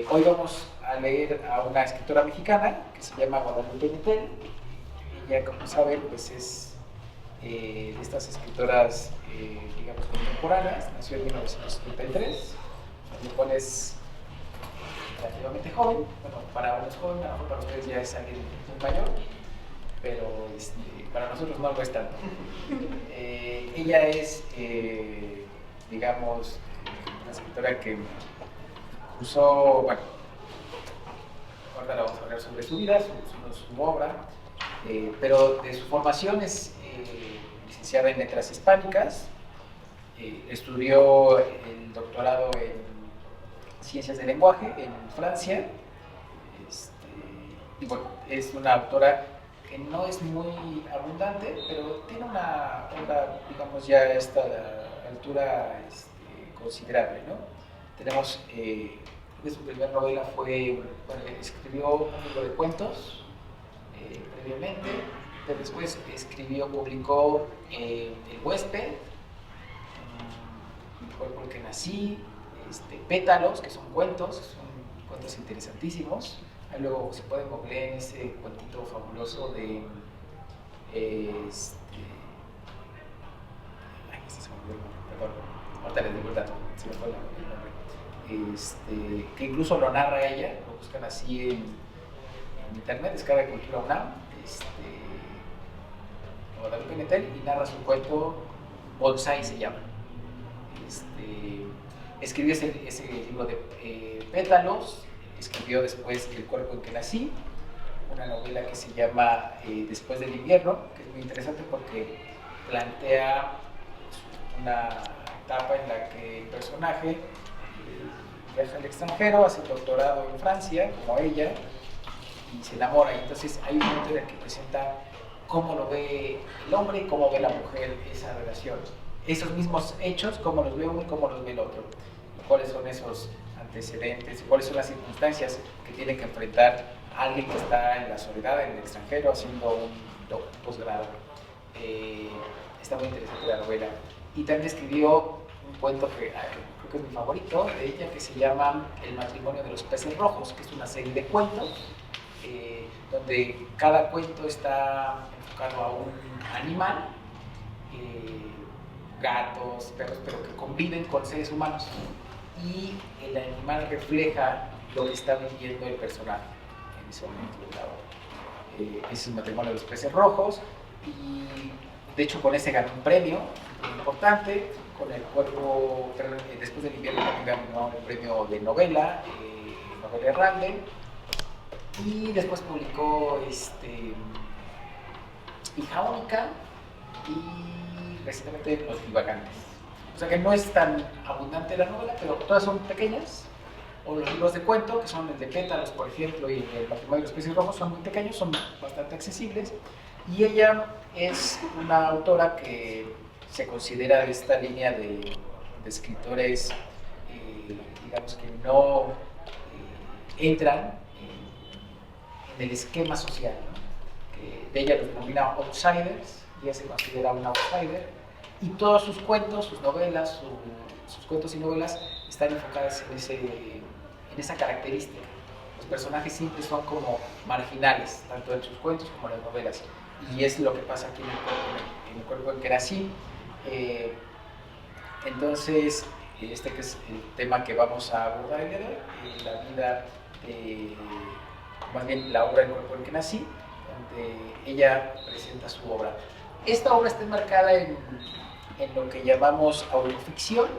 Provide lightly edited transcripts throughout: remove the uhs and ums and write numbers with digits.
Hoy vamos a leer a una escritora mexicana que se llama Guadalupe Nettel. Ella, como saben, pues es de estas escritoras, digamos, contemporáneas. Nació en 1973, lo cual es relativamente joven. Bueno, para unos jóvenes, a lo mejor para ustedes ya es alguien muy mayor, pero para nosotros no lo es tanto. Ella es, digamos, una escritora que usó, bueno, ahora vamos a hablar sobre su vida, su obra, pero de su formación es licenciada en Letras Hispánicas, estudió el doctorado en Ciencias del Lenguaje en Francia, y bueno, es una autora que no es muy abundante, pero tiene una obra, digamos, ya a esta altura considerable, ¿no? Tenemos, su primera novela fue, bueno, escribió un libro de cuentos previamente, pero después publicó El Huésped, El cuerpo en que nací, Pétalos, que son cuentos interesantísimos. Ahí luego se pueden googlear en ese cuentito fabuloso de ay, se me olvidó el nombre, perdón, ahorita les digo el dato, se me fue el nombre, que incluso lo narra ella, lo buscan así en internet, descarga de Cultura UNAM, Guadalupe Nettel, y narra su cuento Bonsai se llama. Escribió ese libro de Pétalos, escribió después El cuerpo en que nací, una novela que se llama Después del invierno, que es muy interesante porque plantea una etapa en la que el personaje viaja al extranjero, hace un doctorado en Francia, como ella, y se enamora. Y entonces hay un momento en el que presenta cómo lo ve el hombre y cómo ve la mujer esa relación. Esos mismos hechos, cómo los ve uno y cómo los ve el otro. Cuáles son esos antecedentes, cuáles son las circunstancias que tiene que enfrentar alguien que está en la soledad, en el extranjero, haciendo un posgrado. Está muy interesante la novela. Y también escribió un cuento que creo que es mi favorito de ella, que se llama El matrimonio de los peces rojos, que es una serie de cuentos donde cada cuento está enfocado a un animal, gatos, perros, pero que conviven con seres humanos. Y el animal refleja lo que está viviendo el personaje en ese momento de la obra. Es el matrimonio de los peces rojos, y de hecho con ese ganó un premio muy importante. Con El cuerpo, Después del invierno también ganó el premio de novela, novela errante, y después publicó Hija única y recientemente Los divagantes. O sea que no es tan abundante la novela, pero todas son pequeñas. O los libros de cuento, que son el de Pétalos, por ejemplo, y el matrimonio de los peces rojos, son muy pequeños, son bastante accesibles. Y ella es una autora que se considera de esta línea de escritores, digamos, que no entran en el esquema social, ¿no? Que de ella los denomina outsiders, y ella se considera una outsider, y todos sus cuentos, sus novelas, sus cuentos y novelas están enfocadas en esa característica. Los personajes siempre son como marginales, tanto en sus cuentos como en las novelas, y es lo que pasa aquí en El cuerpo en que nací. Entonces, que es el tema que vamos a abordar el día de hoy, la vida más bien la obra El cuerpo en que nací, donde ella presenta su obra. Esta obra está enmarcada en lo que llamamos autoficción,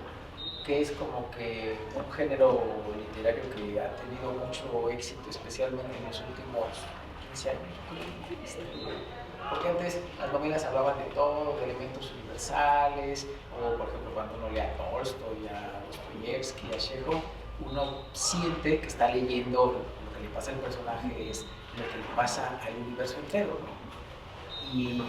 que es como que un género literario que ha tenido mucho éxito, especialmente en los últimos 15 años. Porque antes las novelas hablaban de todo, de elementos universales, o por ejemplo cuando uno lee a Tolstoy, a Dostoyevsky, a Chekhov, uno siente que está leyendo lo que le pasa al personaje, es lo que le pasa al universo entero, ¿no? Y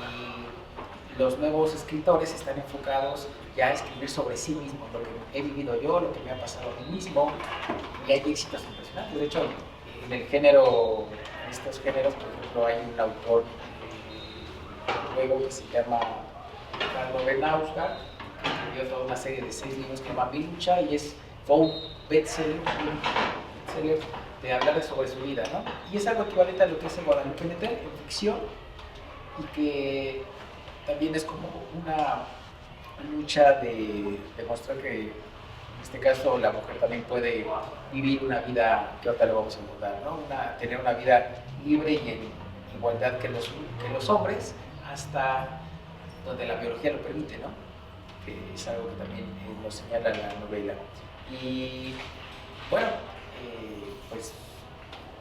los nuevos escritores están enfocados ya a escribir sobre sí mismos, lo que he vivido yo, lo que me ha pasado a mí mismo, y hay éxitos impresionantes. De hecho, en el género, en estos géneros, por ejemplo, hay un autor luego que se llama Carlo Benausgaard, que escribió toda una serie de 6 libros que se llama Mi lucha, y es fue un bestseller, de hablar sobre su vida, ¿no? Y es algo equivalente a lo que es el Guadalupe Nettel en ficción, y que también es como una lucha de demostrar que en este caso la mujer también puede vivir una vida, que ahorita lo vamos a abordar, ¿no? Tener una vida libre y en igualdad que los hombres, hasta donde la biología lo permite, ¿no? Que es algo que también nos señala la novela. Y bueno, pues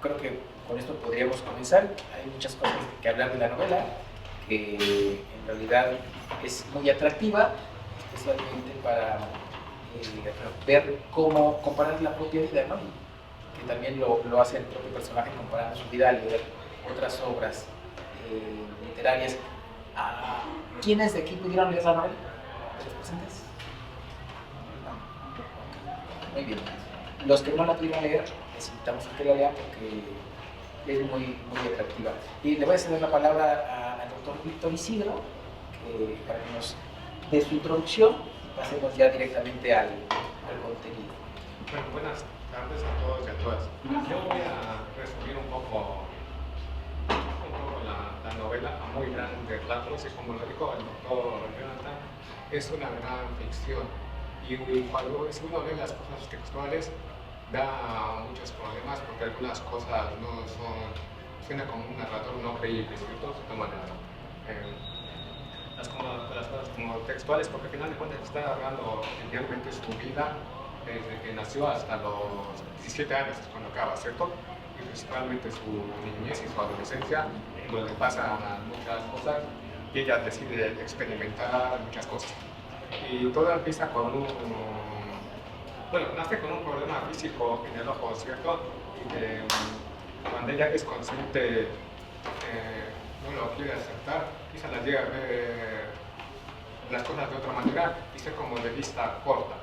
creo que con esto podríamos comenzar. Hay muchas cosas que hablar de la novela, que en realidad es muy atractiva, especialmente para ver cómo comparar la propia vida, ¿no? Y que también lo hace el propio personaje comparando su vida al leer otras obras literarias. ¿Quiénes de aquí pudieron leer la novela? ¿De los presentes? Muy bien. Los que no la pudieron leer, les invitamos a que la lean porque es muy, muy atractiva. Y le voy a ceder la palabra al doctor Víctor Isidro, para que nos dé su introducción y pasemos ya directamente al contenido. Bueno, buenas tardes a todos y a todas. Yo voy a resumir un poco la novela a muy grandes rasgos, y como lo dijo el doctor Jonathan, es una gran ficción. Y cuando uno lee las cosas textuales, da muchos problemas porque algunas cosas no son, suena como un narrador no creíble, ¿cierto? Se toman las cosas como textuales, porque al final de cuentas está narrando realmente su vida desde que nació hasta los 17 años, es cuando acaba, ¿cierto? Y principalmente su niñez y su adolescencia, donde pasan muchas cosas y ella decide experimentar muchas cosas. Y todo empieza nace con un problema físico en el ojo, ¿cierto? Y que cuando ella es consciente, no lo quiere aceptar, quizá la llega a ver las cosas de otra manera y ser como de vista corta.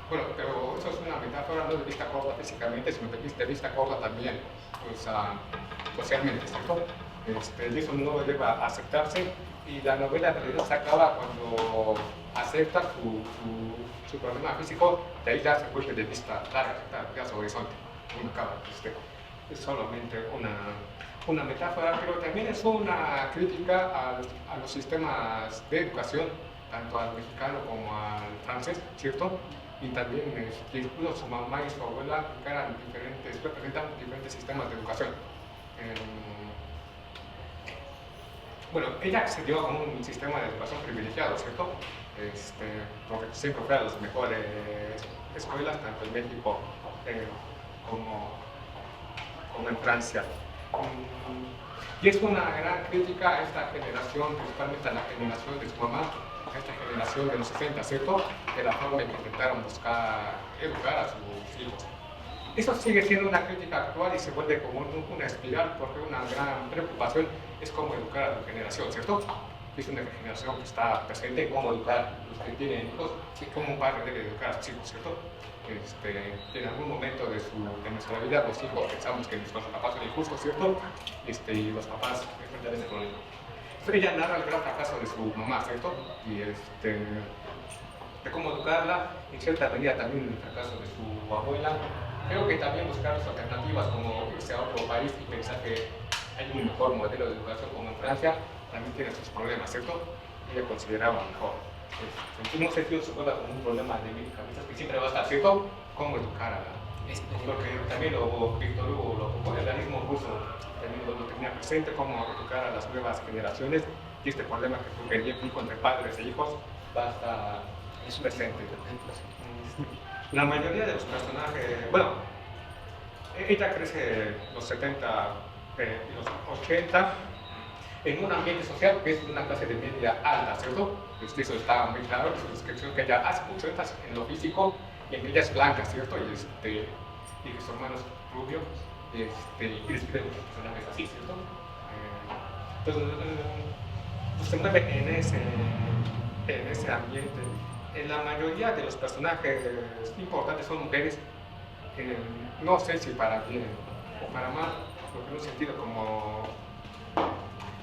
Pero eso es una metáfora, no de vista corta físicamente, sino de vista corta también, socialmente, ¿cierto? Y eso no debe aceptarse, y la novela en realidad se acaba cuando acepta su problema físico, de ahí ya se vuelve de vista larga, ya su horizonte, uno acaba. Es solamente una metáfora, pero también es una crítica a los sistemas de educación, tanto al mexicano como al francés, ¿cierto? Y también incluso su mamá y su abuela representan diferentes sistemas de educación. Ella accedió a un sistema de educación privilegiado, ¿cierto? Porque siempre fue a las mejores escuelas, tanto en México como en Francia. Y es una gran crítica a esta generación, principalmente a la generación de su mamá, a esta generación de los 60, ¿cierto? De la forma en que intentaron buscar educar a sus hijos. Eso sigue siendo una crítica actual y se vuelve como una espiral, porque una gran preocupación es cómo educar a tu generación, ¿cierto? Es una generación que está presente en cómo educar a los que tienen hijos y cómo un padre debe educar a sus hijos, ¿cierto? En algún momento de nuestra vida, los hijos pensamos que nuestros papás son injustos, ¿cierto? Y los papás enfrentan ese problema. Ella narra el gran fracaso de su mamá, ¿cierto? Y de cómo educarla, en cierta medida también el fracaso de su abuela. Creo que también buscar alternativas como irse a otro país y pensar que hay un mejor modelo de educación como en Francia, también tiene sus problemas, ¿cierto? Ella consideraba mejor. En un sentido se vuelve como un problema de medicamentos que siempre va a estar, ¿cierto? ¿Cómo educar a la? Porque también Víctor Hugo lo ocupó, el realismo ruso también lo tenía presente, cómo educar a las nuevas generaciones, y este problema que el vínculo entre padres e hijos va a estar presente. La mayoría de los personajes, ella crece en los 70 y los 80 en un ambiente social que es una clase de media alta, ¿cierto? Eso está muy claro, en su descripción, que ella hace mucho énfasis en lo físico y en que ella es blanca, ¿cierto? Y que su hermano es rubio, y describe muchos personajes así, ¿cierto? Pues se mueve en ese ambiente. La mayoría de los personajes importantes son mujeres, no sé si para bien o para mal, porque en un sentido como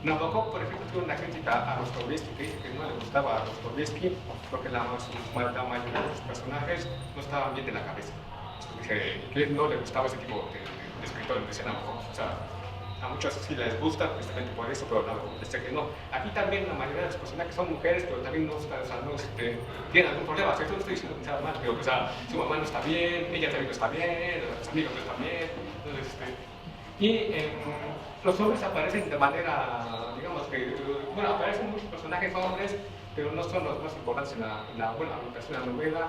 Nabokov, por ejemplo, tuvo una crítica a Dostoyevsky que dice que no le gustaba a Dostoyevsky porque la mayoría de sus personajes no estaban bien de la cabeza. Que no le gustaba ese tipo de escritores, decía Nabokov. O sea, a muchos sí les gusta precisamente por eso, pero Nabokov dice que no. Aquí también la mayoría de los personajes son mujeres, pero también no, o sea, no tienen algún problema. ¿Cierto? No estoy diciendo que sea mal, pero o sea, su mamá no está bien, ella también no está bien, los amigos no están bien. Entonces, los hombres aparecen de manera, digamos que, bueno, aparecen muchos personajes hombres, pero no son los más importantes en la adaptación de la novela.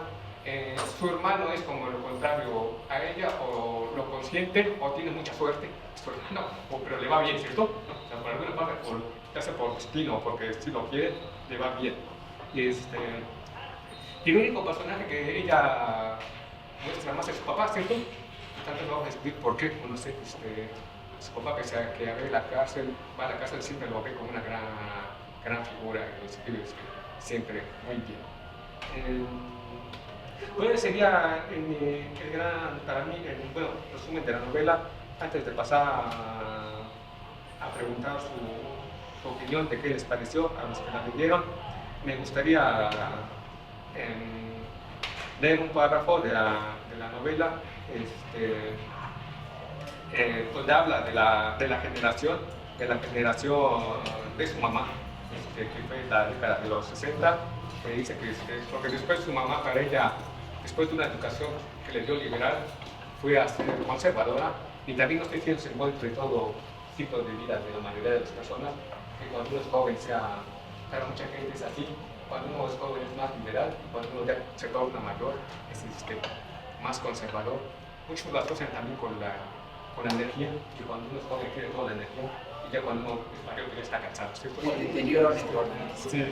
Su hermano es como lo contrario a ella, o lo consiente, o tiene mucha suerte, su hermano, pero le va bien, ¿cierto? O sea, por alguna parte, ya sea por destino o porque si lo quiere, le va bien. Y el único personaje que ella muestra más es su papá, ¿cierto? Tal vez vamos a descubrir por qué, no sé, su papá que a la cárcel, va a la cárcel siempre lo ve como una gran figura, que lo escribe siempre muy bien. Pues sería el gran, para mí, el resumen de la novela, antes de pasar a preguntar su opinión de qué les pareció a los que la leyeron, me gustaría leer un párrafo de la novela, donde habla de la generación de su mamá, que fue en la década de los 60, que dice que porque después su mamá, para ella, después de una educación que le dio liberal, fue a ser conservadora, y también no estoy diciendo que se encuentre todo tipo de vida de la mayoría de las personas, que cuando uno es joven para mucha gente es así, cuando uno es joven es más liberal, cuando uno ya se torna mayor es más conservador. Muchos lo asocian también con la energía, que cuando uno es joven quiere toda la energía, y ya cuando uno es mayor ya está cansado, ¿cierto? Sí,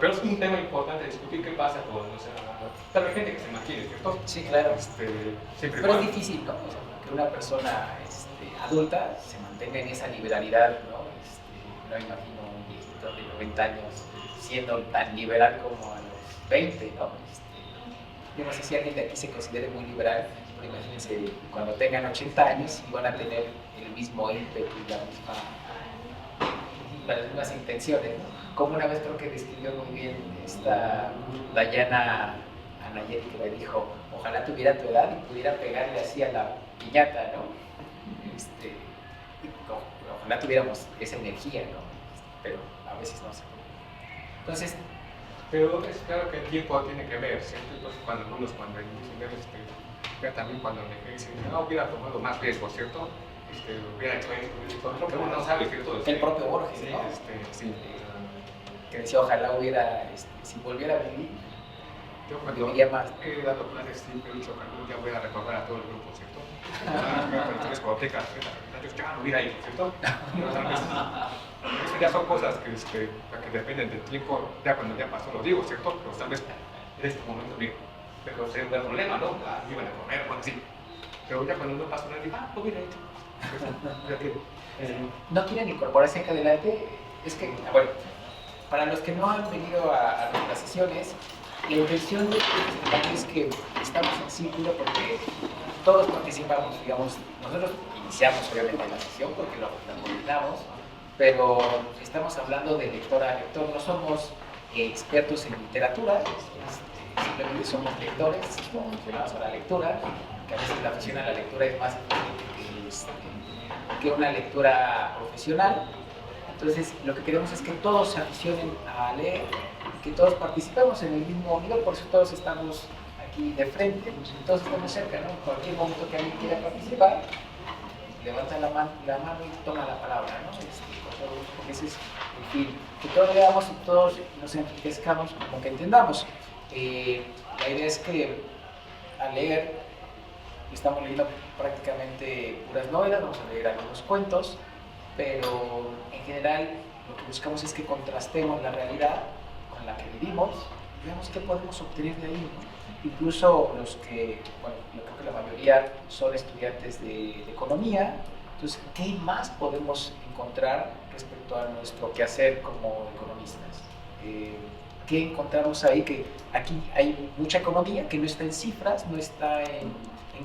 pero es un tema importante discutir qué pasa con, o sea, tal vez gente que se mantiene, ¿cierto? Sí, claro. Pero es difícil, ¿no? O sea, que una persona adulta se mantenga en esa liberalidad, ¿no? No imagino un viejito de 90 años siendo tan liberal como a los 20, ¿no? Yo no sé si alguien de aquí se considere muy liberal, pero imagínense cuando tengan 80 años y van a tener el mismo ímpetu y las mismas intenciones, ¿no? Como una vez creo que describió muy bien esta Dayana Anayeli, que le dijo, ojalá tuviera tu edad y pudiera pegarle así a la piñata, ¿no? Ojalá tuviéramos esa energía, ¿no? Pero a veces no se puede. Entonces, pero es claro que el tiempo tiene que ver, ¿cierto? Entonces, cuando inician ya también cuando le dicen, no, hubiera tomado más riesgo, ¿cierto? Hubiera hecho esto, porque uno no sabe, ¿cierto? El propio Borges, sí, ¿no? Sí. Que decía, ojalá hubiera, si volviera a vivir, yo cuando viviría más. He dado clases, siempre he dicho que algún día voy a recordar a todo el grupo, ¿cierto? Con 3 discotecas, 30 años, ya no hubiera ido, ¿cierto? Ya son cosas que dependen del tiempo, ya cuando ya pasó lo digo, ¿cierto? Pero tal vez en este momento pero sería un gran problema, ¿no? Iban a comer o así. Pero ya cuando no pasó nada, digo, lo hubiera hecho. ¿No quieren incorporarse acá adelante? Es que, bueno, para los que no han venido a nuestras sesiones, la intención de este es que estamos en círculo porque todos participamos, digamos, nosotros iniciamos obviamente la sesión porque la coordinamos, pero estamos hablando de lector a lector, no somos expertos en literatura, simplemente somos lectores, como mencionamos a la lectura, que a veces la afición a la lectura es más que una lectura profesional. Entonces, lo que queremos es que todos se aficionen a leer, que todos participemos en el mismo nivel, por eso todos estamos aquí de frente, todos estamos cerca, ¿no? En cualquier momento que alguien quiera participar, levanta la mano y toma la palabra, ¿no? Porque ese es el fin, que todos leamos y todos nos enriquezcamos, como que entendamos. La idea es que al leer, estamos leyendo prácticamente puras novelas, vamos a leer algunos cuentos, pero en general lo que buscamos es que contrastemos la realidad con la que vivimos y veamos qué podemos obtener de ahí, ¿no? Incluso los que, bueno, yo creo que la mayoría son estudiantes de economía, entonces, ¿qué más podemos encontrar respecto a nuestro quehacer como economistas? ¿Qué encontramos ahí? Que aquí hay mucha economía que no está en cifras, no está en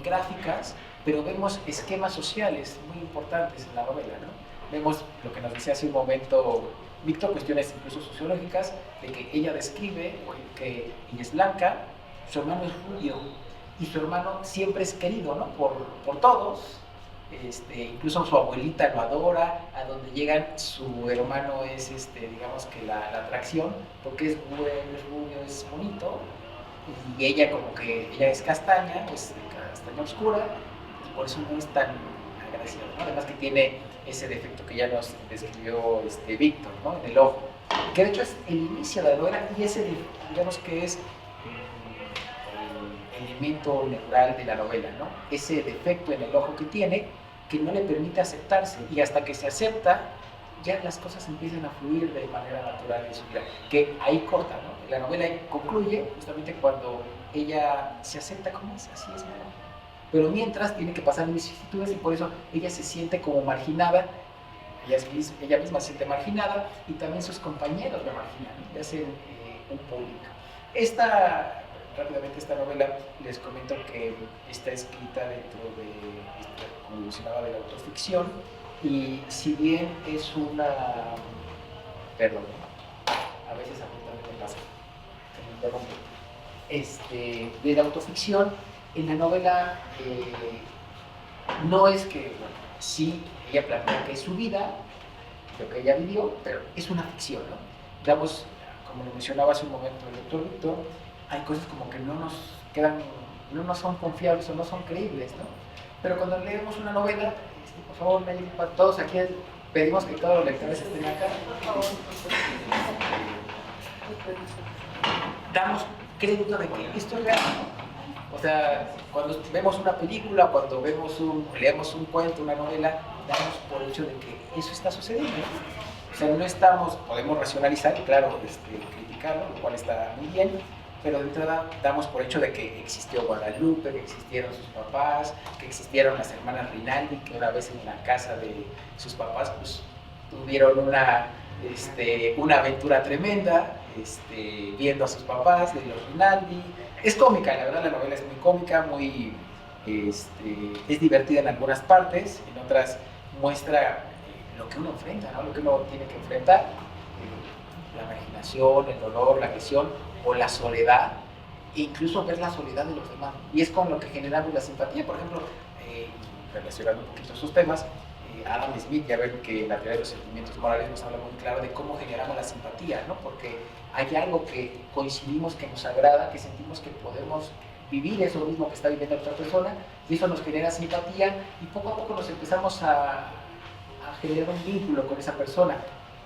gráficas, pero vemos esquemas sociales muy importantes en la novela, ¿no? vemos lo que nos decía hace un momento Víctor, cuestiones incluso sociológicas, de que ella describe que ella es blanca, su hermano es rubio, y su hermano siempre es querido, ¿no? por todos, incluso su abuelita lo adora, a donde llegan su hermano es, digamos que la atracción, porque es bueno, es rubio, es bonito, y ella como que, ella es castaña, es castaña oscura, y por eso no es tan agraciada, ¿no? Además que tiene ese defecto que ya nos describió Víctor, ¿no? En el ojo, que de hecho es el inicio de la novela, y ese, digamos que es el elemento neural de la novela, ¿no? Ese defecto en el ojo que tiene, que no le permite aceptarse, y hasta que se acepta, ya las cosas empiezan a fluir de manera natural en su vida, que ahí corta, ¿no? La novela concluye justamente cuando ella se acepta como es, así es, ¿no? Pero mientras tiene que pasar vicisitudes, y por eso ella se siente como marginada, ella misma se siente marginada, y también sus compañeros la marginan, le hacen un público. Rápidamente esta novela, les comento que está escrita dentro de, como mencionaba, de la autoficción, y si bien es una, perdón, a veces a mí también me pasa, se me interrumpe, de la autoficción, en la novela no es que, bueno, sí, ella plantea que es su vida, lo que ella vivió, pero es una ficción, ¿no? Damos, como lo mencionaba hace un momento el doctor Víctor, hay cosas como que no nos quedan, no nos son confiables o no son creíbles, ¿no? Pero cuando leemos una novela, por favor, para todos aquí pedimos que todos los lectores estén acá, por favor, damos crédito de que esto es real, ¿no? O sea, cuando vemos una película, cuando leemos un cuento, una novela, damos por hecho de que eso está sucediendo, ¿no? O sea, no estamos, podemos racionalizar y claro, criticarlo, lo cual está muy bien, pero de entrada damos por hecho de que existió Guadalupe, que existieron sus papás, que existieron las hermanas Rinaldi, que una vez en la casa de sus papás pues tuvieron una aventura tremenda, viendo a sus papás, de los Rinaldi. Es cómica, la verdad la novela es muy cómica, es divertida en algunas partes, en otras muestra lo que uno enfrenta, ¿no? Lo que uno tiene que enfrentar, la marginación, el dolor, la agresión o la soledad, e incluso ver la soledad de los demás. Y es con lo que generamos la simpatía. Por ejemplo, relacionando un poquito sus temas, Adam Smith, ya ven que en la teoría de los sentimientos morales nos habla muy claro de cómo generamos la simpatía, ¿no? Porque hay algo que coincidimos, que nos agrada, que sentimos que podemos vivir eso mismo que está viviendo otra persona, y eso nos genera simpatía, y poco a poco nos empezamos a generar un vínculo con esa persona.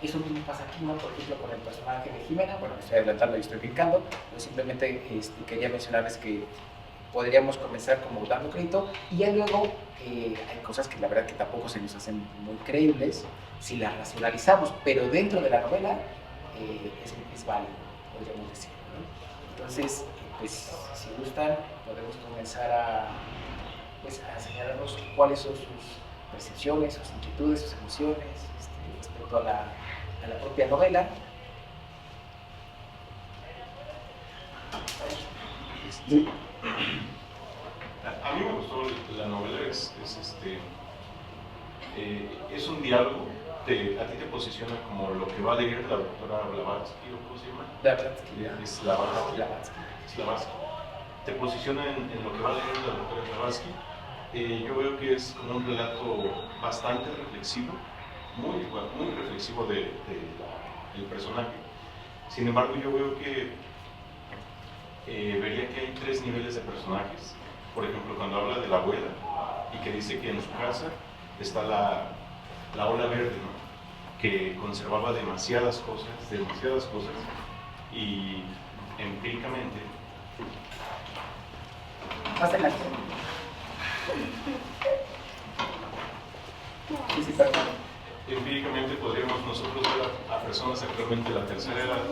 Eso mismo pasa aquí, ¿no? Por ejemplo, con el personaje de Jimena. Bueno, me estoy adelantando y estoy brincando, pero simplemente quería mencionarles que podríamos comenzar como dando crédito, y ya luego hay cosas que la verdad que tampoco se nos hacen muy creíbles si las racionalizamos, pero dentro de la novela es válido, podríamos decir, ¿no? Entonces, pues si gustan, podemos comenzar a señalarnos cuáles son sus percepciones, sus inquietudes, sus emociones respecto a la propia novela. A mí me gustó la novela, es un diálogo, a ti te posiciona como lo que va a leer la doctora Blavatsky, ¿o cómo se llama? Blavatsky. Es Blavatsky. Te posiciona en lo que va a leer la doctora Blavatsky. Yo veo que es como un relato bastante reflexivo, muy reflexivo del personaje. Sin embargo, yo veo que vería que hay 3 niveles de personajes. Por ejemplo, cuando habla de la abuela y que dice que en su casa está la ola verde, ¿no? Que conservaba demasiadas cosas, y empíricamente empíricamente podríamos nosotros ver a personas actualmente de la tercera edad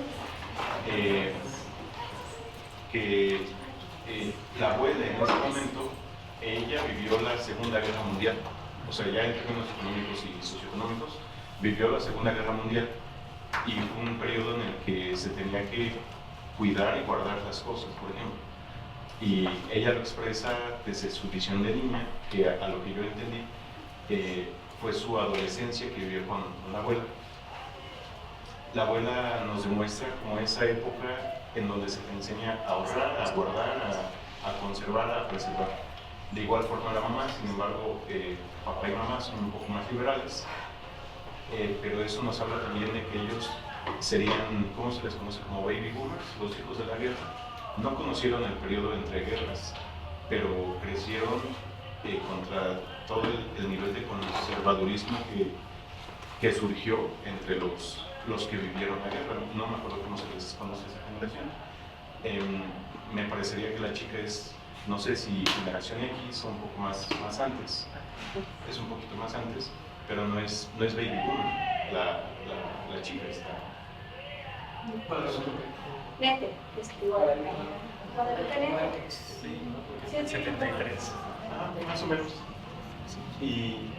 que la abuela en ese momento, ella vivió la Segunda Guerra Mundial, o sea, ya en términos económicos y socioeconómicos, vivió la Segunda Guerra Mundial, y fue un periodo en el que se tenía que cuidar y guardar las cosas, por ejemplo. Y ella lo expresa desde su visión de niña, que a lo que yo entendí, fue su adolescencia que vivió con la abuela. La abuela nos demuestra como esa época en donde se te enseña a ahorrar, a guardar, a conservar, a preservar. De igual forma la mamá, sin embargo, papá y mamá son un poco más liberales, pero eso nos habla también de que ellos serían, ¿cómo se les conoce? Como baby boomers, los hijos de la guerra. No conocieron el periodo entre guerras, pero crecieron contra todo el nivel de conservadurismo que surgió entre los que vivieron la guerra. No me acuerdo cómo se les conoce esa generación. Me parecería que la chica es, no sé si generación X o un poco más antes, es un poquito más antes, pero no es baby boomer, la chica está. Nete, escribo. 73. Más o menos. Y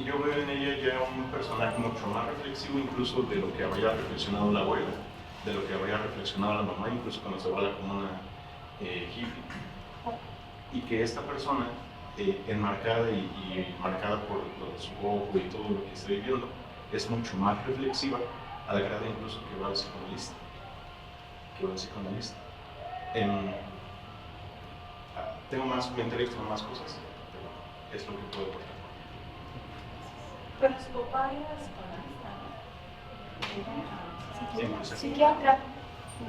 yo veo en ella ya un personaje mucho más reflexivo incluso de lo que habría reflexionado la abuela, de lo que habría reflexionado la mamá, incluso cuando se va a la comuna hippie. Y que esta persona, enmarcada y marcada por su ojo y todo lo que está viviendo, es mucho más reflexiva, al grado incluso que va al psicoanalista. Tengo más comentarios, tengo más cosas, pero es lo que puedo aportar. Pero su papá era psicoanalista. Psiquiatra.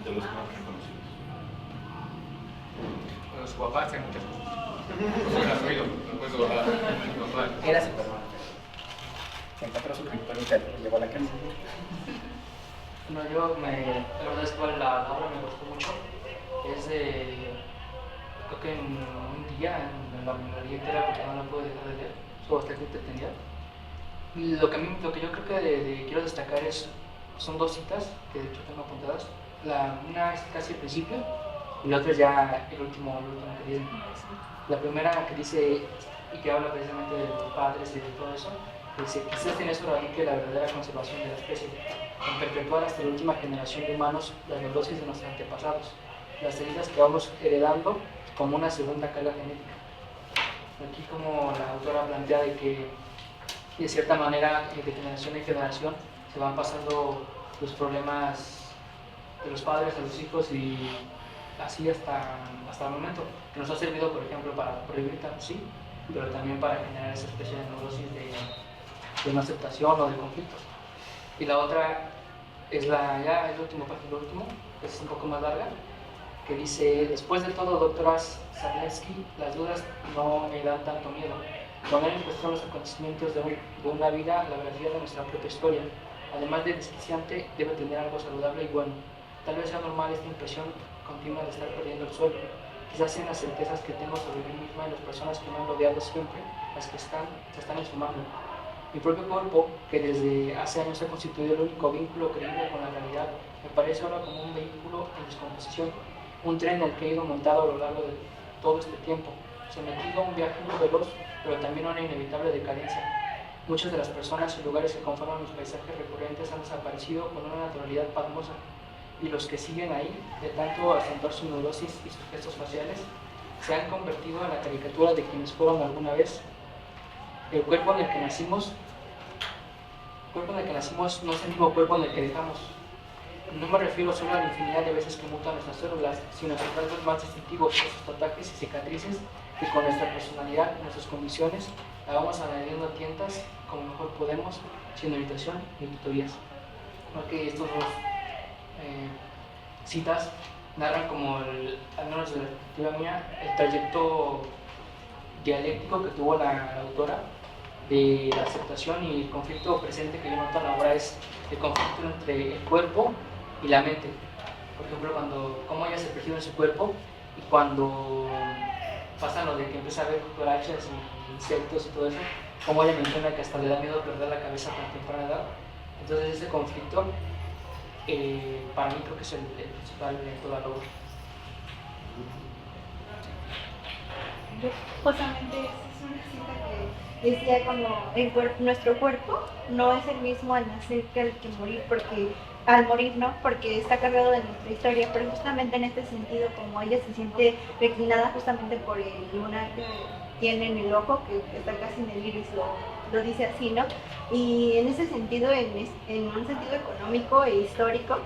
De los más reconocidos. Bueno, su papá hace muchas cosas. No las oído, no puedo hablar. Era Superman. Se encontró su criptonita y lo llevó a la cárcel. No, la verdad es que la obra me gustó mucho. Es de, creo que en un día, en la leí entera porque no la puedo dejar de leer, es bastante entretenida. Y lo que yo creo que quiero destacar son dos citas que de hecho tengo apuntadas. Una es casi al principio y la otra es ya el último que dice. La primera que dice y que habla precisamente de los padres y de todo eso, dice: quizás en eso radique la verdadera conservación de la especie, en perpetuar hasta la última generación de humanos las neurosis de nuestros antepasados, las heridas que vamos heredando como una segunda carga genética. Aquí como la autora plantea de que de cierta manera de generación en generación se van pasando los problemas de los padres a los hijos y así hasta el momento, que nos ha servido por ejemplo para sobrevivir, sí, pero también para generar esa especie de neurosis de no aceptación o de conflicto. Y la otra es ya el último, que es un poco más larga, que dice: después de todo, doctora Sarnecki, las dudas no me dan tanto miedo. Poner en cuestión los acontecimientos de una vida, la veracidad de nuestra propia historia, además de desquiciante, debe tener algo saludable y bueno. Tal vez sea normal esta impresión continua de estar perdiendo el suelo. Quizás sean las certezas que tengo sobre mí misma y las personas que me han rodeado siempre, las que se están esfumando. Mi propio cuerpo, que desde hace años ha constituido el único vínculo creíble con la realidad, me parece ahora como un vehículo en descomposición, un tren en el que he ido montado a lo largo de todo este tiempo, sometido a un viaje muy veloz, pero también a una inevitable decadencia. Muchas de las personas y lugares que conforman los paisajes recurrentes han desaparecido con una naturalidad pasmosa, y los que siguen ahí, de tanto acentuar su neurosis y sus gestos faciales, se han convertido en la caricatura de quienes fueron alguna vez. El cuerpo en el que nacimos no es el mismo cuerpo en el que dejamos. No me refiero solo a la infinidad de veces que mutan nuestras células, sino a sus rasgos más distintivos, esos tatuajes y cicatrices que con nuestra personalidad y nuestras condiciones la vamos añadiendo a tientas como mejor podemos, sin orientación ni tutorías. Creo que estos dos citas narran como, al menos de la perspectiva mía, el trayecto dialéctico que tuvo la autora de la aceptación y el conflicto presente que yo noto en la obra es el conflicto entre el cuerpo y la mente. Por ejemplo, cómo ella se percibe en su cuerpo y cuando pasa lo de que empieza a ver cucarachas y insectos y todo eso, cómo ella menciona que hasta le da miedo perder la cabeza a tan temprana edad. Entonces ese conflicto para mí creo que es el principal de toda la obra. Justamente esa es una cita que decía, cuando nuestro cuerpo no es el mismo al nacer que al que morir, porque al morir, ¿no? Porque está cargado de nuestra historia, pero justamente en este sentido, como ella se siente reclinada justamente por el lunar que tiene en el ojo, que está casi en el iris, lo dice así, ¿no? Y en ese sentido, en un sentido económico e histórico,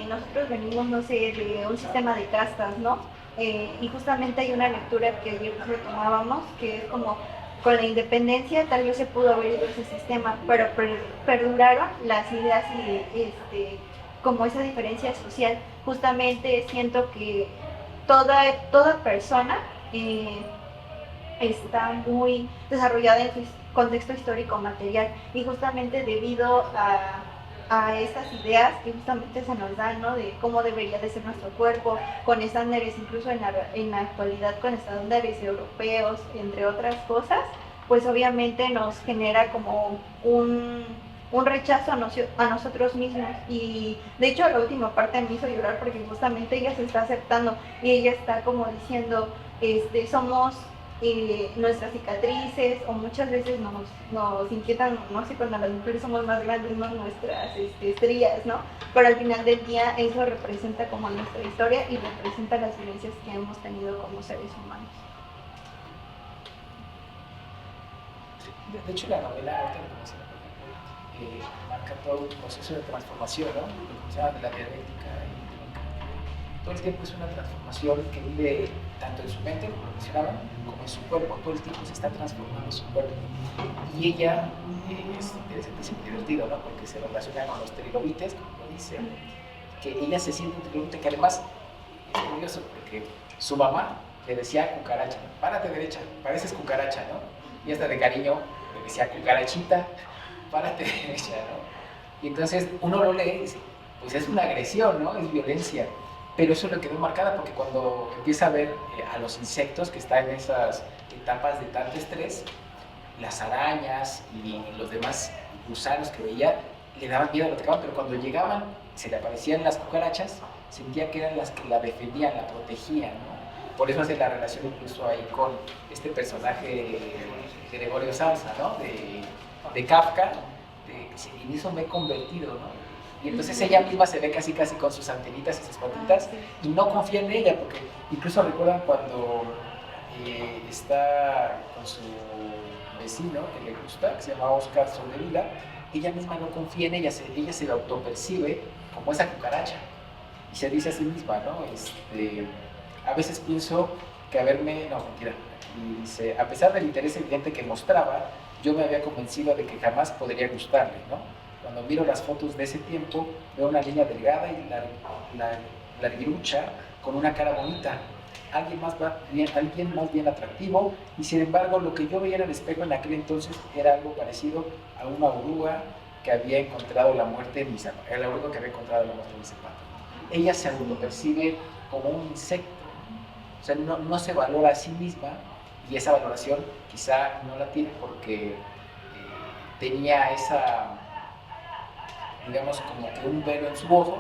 nosotros venimos, no sé, de un sistema de castas, ¿no? Y justamente hay una lectura que ayer retomábamos, que es como con la independencia tal vez se pudo haber ido ese sistema, pero perduraron las ideas y como esa diferencia social. Justamente siento que toda persona está muy desarrollada en su contexto histórico material y justamente debido a estas ideas que justamente se nos dan, ¿no? De cómo debería de ser nuestro cuerpo, con estándares incluso en la actualidad con estándares europeos, entre otras cosas, pues obviamente nos genera como un rechazo a nosotros mismos. Y de hecho la última parte me hizo llorar porque justamente ella se está aceptando y ella está como diciendo, somos nuestras cicatrices, o muchas veces nos inquietan, no sé, cuando las mujeres somos más grandes, ¿no? Nuestras estrías, ¿no? Pero al final del día eso representa como nuestra historia y representa las violencias que hemos tenido como seres humanos. De hecho, la novela, ahorita lo mencioné, por ejemplo, marca todo un proceso de transformación, ¿no? Lo que mencionaba de la dialéctica y todo el tiempo es una transformación que vive tanto en su mente, como lo mencionaban, como en su cuerpo. Todo el tiempo se está transformando su cuerpo. Y ella es interesante y divertido, ¿no? Porque se relaciona con los trilobites, como lo dice, que ella se siente un trilobite que además es curioso porque su mamá le decía cucaracha, párate derecha, pareces cucaracha, ¿no? Y hasta de cariño le decía cucarachita, párate derecha, ¿no? Y entonces uno lo lee y dice, pues es una agresión, ¿no? Es violencia. Pero eso le quedó marcada porque cuando empieza a ver a los insectos que están en esas etapas de tanto estrés, las arañas y los demás gusanos que veía, le daban miedo, lo atacaban, pero cuando llegaban, se le aparecían las cucarachas, sentía que eran las que la defendían, la protegían, ¿no? Por eso hace la relación incluso ahí con este personaje de Gregorio Samsa, ¿no? De Kafka, en eso me he convertido, ¿no? Y entonces ella misma se ve casi con sus antenitas y sus patitas y no confía en ella, porque incluso recuerdan cuando está con su vecino que le gusta, que se llama Oscar Soldevila, ella misma no confía en ella, ella se la autopercibe como esa cucaracha y se dice a sí misma, ¿no? A veces pienso que no, mentira, y dice, a pesar del interés evidente que mostraba, yo me había convencido de que jamás podría gustarle, ¿no? Cuando miro las fotos de ese tiempo, veo una línea delgada y larguirucha con una cara bonita, alguien más bien atractivo, y sin embargo lo que yo veía en el espejo en aquel entonces era algo parecido a una oruga que había encontrado la muerte en mi zapato, era la oruga que había encontrado la muerte en mi zapato. Ella se autopercibe como un insecto, o sea, no se valora a sí misma, y esa valoración quizá no la tiene porque tenía esa, digamos, como que un velo en su ojo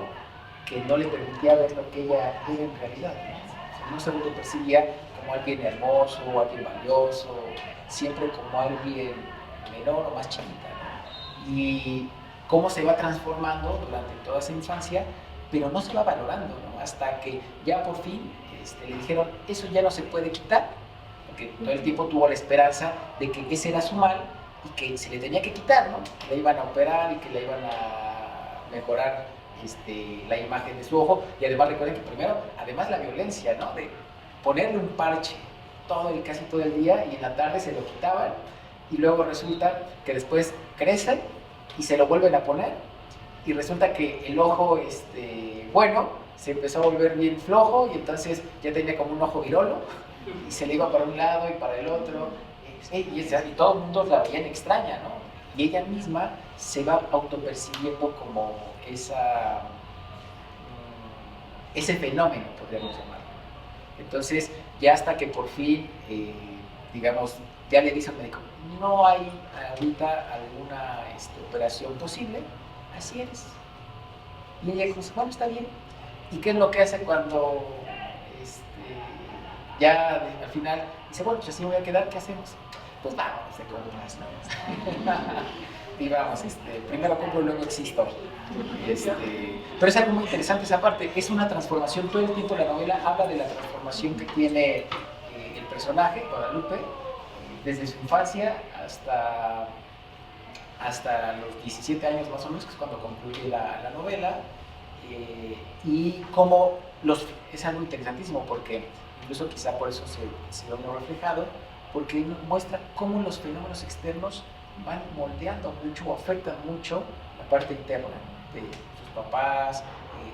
que no le permitía ver lo que ella era en realidad, ¿no? O sea, no se autopercibía como alguien hermoso, o alguien valioso, siempre como alguien menor o más chiquita, ¿no? Y cómo se va transformando durante toda esa infancia, pero no se va valorando, ¿no? Hasta que ya por fin le dijeron, eso ya no se puede quitar, porque todo el tiempo tuvo la esperanza de que ese era su mal y que se le tenía que quitar, ¿no? Que le iban a operar y que le iban a mejorar la imagen de su ojo. Y además recuerden que primero, además la violencia, ¿no? De ponerle un parche casi todo el día y en la tarde se lo quitaban y luego resulta que después crece y se lo vuelven a poner y resulta que el ojo bueno se empezó a volver bien flojo y entonces ya tenía como un ojo virolo y se le iba para un lado y para el otro y todo el mundo la veía extraña, ¿no? Y ella misma se va autopercibiendo como ese fenómeno, podríamos llamarlo. Entonces, ya hasta que por fin, digamos, ya le dice al médico, no hay ahorita alguna operación posible, así eres. Y ella dice, bueno, está bien. ¿Y qué es lo que hace cuando ya al final dice, bueno, pues así voy a quedar, ¿qué hacemos? Pues vamos de compras, ¿no? Y vamos, primero compro, luego existo. Pero es algo muy interesante esa parte, es una transformación, todo el tiempo la novela habla de la transformación que tiene el personaje, Guadalupe, desde su infancia hasta los 17 años más o menos, que es cuando concluye la novela, y cómo es algo interesantísimo, porque incluso quizá por eso se ve uno reflejado, porque muestra cómo los fenómenos externos van moldeando mucho o afectan mucho la parte interna de sus papás,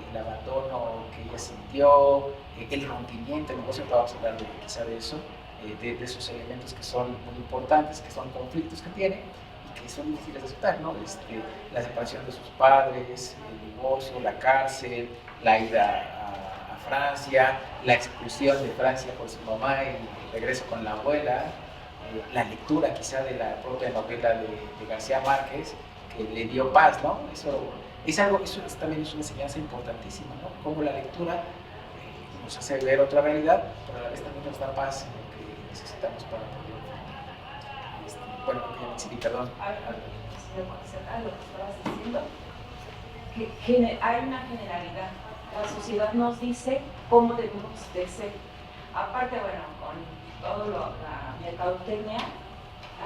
el abandono que ella sintió, el rompimiento, en el negocio vamos a hablar quizá de eso, de esos elementos que son muy importantes, que son conflictos que tiene y que son difíciles de aceptar, ¿no? La separación de sus padres, el divorcio, la cárcel, la ida a Francia, la expulsión de Francia por su mamá y el regreso con la abuela, la lectura quizá de la propia novela de García Márquez, que le dio paz, ¿no? Eso también es una enseñanza importantísima, ¿no? Cómo la lectura nos hace ver otra realidad, pero a la vez también nos da paz en lo que necesitamos para poder. Bueno, sí, perdón. De contestar lo que estabas diciendo, que hay una generalidad. La sociedad nos dice cómo debemos de ser. Aparte, bueno, con todo la mercadotecnia,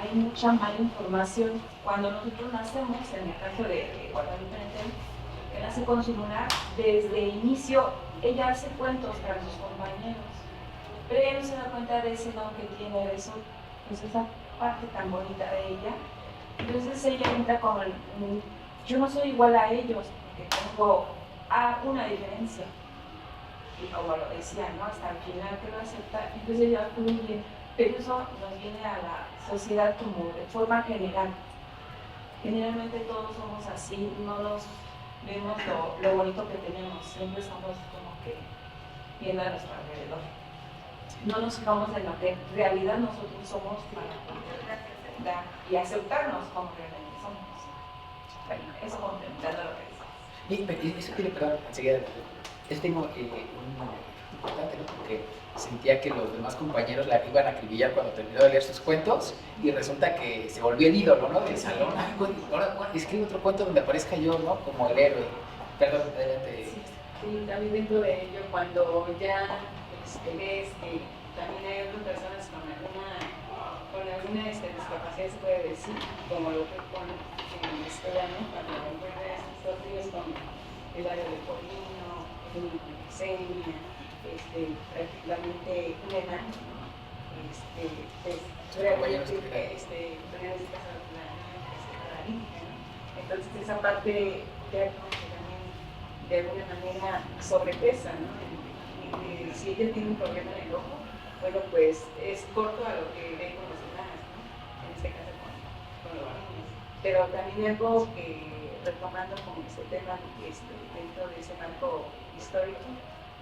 hay mucha mala información. Cuando nosotros nacemos, en el caso de Guadalupe Nettel, que nace con su lunar, desde el inicio ella hace cuentos para sus compañeros, pero ella no se da cuenta de ese don que tiene, de eso, pues esa parte tan bonita de ella. Entonces ella entra como yo no soy igual a ellos, porque tengo una diferencia. Y como lo decía, ¿no? Hasta el final que lo acepta, entonces ella fluye. Pero eso nos viene a la sociedad como de forma general. Generalmente todos somos así, no nos vemos lo bonito que tenemos, siempre estamos como que viendo a nuestro alrededor. No nos fijamos en lo que en realidad nosotros somos para poder dar y aceptarnos como realmente somos. Bueno, eso complementando lo que dices. Y eso tiene, perdón, enseguida, eso tengo un momento importante, ¿no? Porque sentía que los demás compañeros la iban a acribillar cuando terminó de leer sus cuentos y resulta que se volvió el ídolo, ¿no? Del salón. Ahora escribe otro cuento donde aparezca yo, ¿no? Como el héroe. Perdón, adelante. Sí, también dentro de ello, cuando ya ves que también hay otras personas con alguna discapacidad, se puede decir, como lo que pone en la historia, ¿no? Cuando encuentras estos ríos con el área de Polino, una glicemia, prácticamente un enano, pues realmente paralítica, ¿no? Entonces esa parte ya como que también de alguna manera sobrepesa, ¿no? Si ella tiene un problema en el ojo, bueno, pues es corto a lo que ve con los demás, ¿no? En este caso con los niños. Pero también algo que, retomando como este tema dentro de ese marco histórico,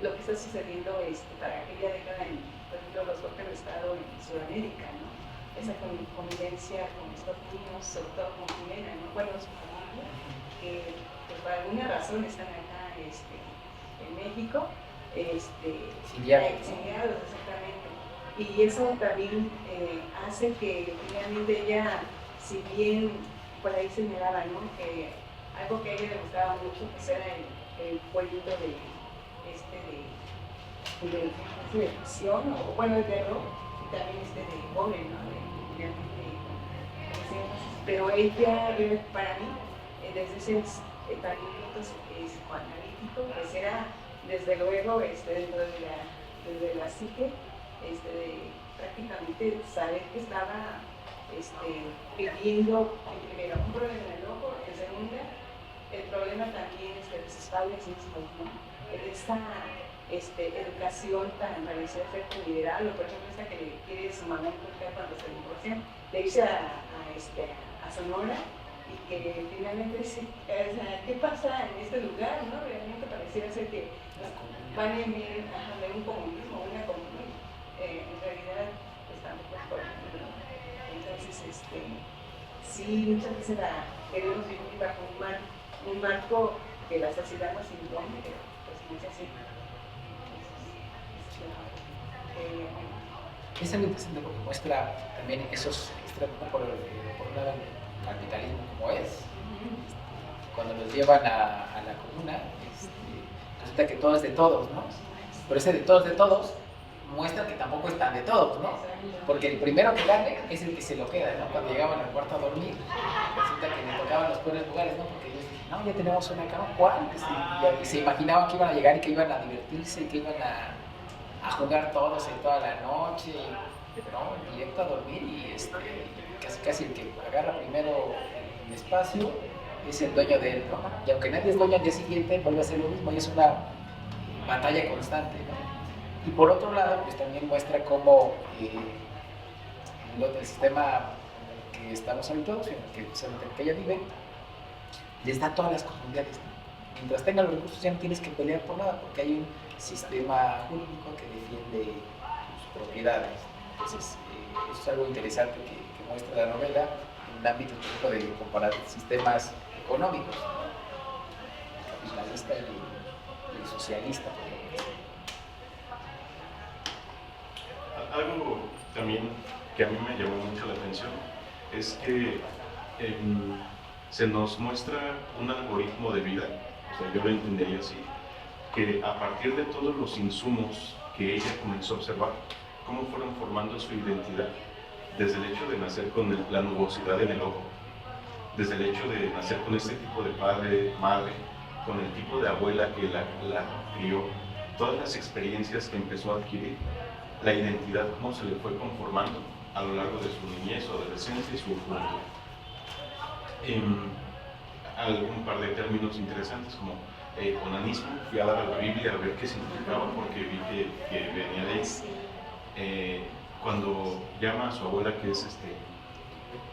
lo que está sucediendo para aquella década, por ejemplo, los golpes de Estado en Sudamérica, ¿no? Esa convivencia con estos niños, sobre todo con Jimena, ¿no? Bueno, su familia, que pues, por alguna razón están acá en México, exiliados, exactamente. Y eso también hace que finalmente ella, si bien por ahí señalaba, ¿no? Que algo que a ella le gustaba mucho pues era el pueblito de ficción, o bueno, de terror, y también de pobre, ¿no? Pero ella, para mí, desde ese talento psicoanalítico, pues era, desde luego, dentro de la psique, prácticamente saber que estaba viviendo, primero, un problema en el ojo, en segunda, el problema también de sus padres mismos, ¿no? Esta educación tan parecida ser liberal, o por ejemplo esta que le quiere su mamá inculcar cuando se divorcian, de irse a Sonora, y que finalmente dice, ¿qué pasa en este lugar? ¿No? Realmente pareciera ser que van en bien de un comunismo, una comunidad, en realidad tampoco es por ejemplo. Entonces, sí, muchas veces queremos vivir bajo un marco que la sociedad nos impone, pero pues muchas veces es algo interesante porque muestra también esos, por un lado, capitalismo como es, cuando los llevan a la comuna, resulta que todo es de todos, ¿no? Pero ese de todos, muestra que tampoco es tan de todos, ¿no? Porque el primero que gane es el que se lo queda, ¿no? Cuando llegaban al cuarto a dormir, resulta que le tocaban los peores lugares, ¿no? Porque ellos dijeron, no, ya tenemos una cama, ¿cuál? Y se imaginaban que iban a llegar y que iban a divertirse y que iban a jugar todos en toda la noche, ¿no? Directo a dormir y casi el que agarra primero el espacio es el dueño de él, ¿no? Y aunque nadie es dueño al día siguiente, vuelve a ser lo mismo y es una batalla constante, ¿no? Y por otro lado, pues también muestra cómo el sistema en el que estamos habituados, en el que ella vive, les da todas las comodidades, ¿no? Mientras tengan los recursos ya no tienes que pelear por nada, porque hay un sistema jurídico que defiende tus propiedades. Entonces, eso es algo interesante que muestra la novela en un ámbito de comparar sistemas económicos, ¿no? El capitalista y el socialista, por ejemplo. Algo también que a mí me llamó mucho la atención es que se nos muestra un algoritmo de vida, o sea, yo lo entendería así, que a partir de todos los insumos que ella comenzó a observar, cómo fueron formando su identidad, desde el hecho de nacer con la nubosidad en el ojo, desde el hecho de nacer con este tipo de padre, madre, con el tipo de abuela que la crió, todas las experiencias que empezó a adquirir, la identidad, cómo se le fue conformando a lo largo de su niñez o adolescencia y su juventud. Algún par de términos interesantes como onanismo, fui a dar a la Biblia a ver qué significaba porque vi que venía de ahí. Cuando llama a su abuela que